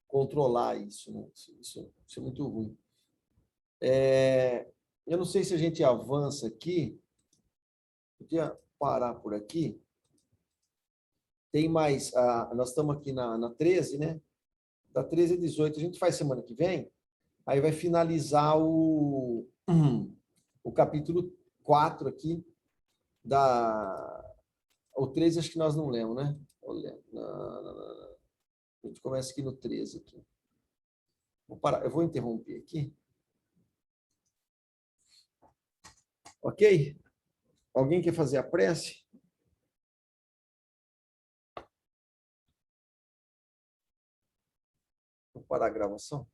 controlar isso, né? Isso é muito ruim. Eu não sei se a gente avança aqui, podia parar por aqui. Tem mais, nós estamos aqui na 13, né? Da 13 a 18, a gente faz semana que vem, aí vai finalizar o capítulo 4 aqui, o 13 acho que nós não lemos, né? A gente começa aqui no 13. Aqui. Vou parar, eu vou interromper aqui. Ok? Alguém quer fazer a prece? Vou parar a gravação.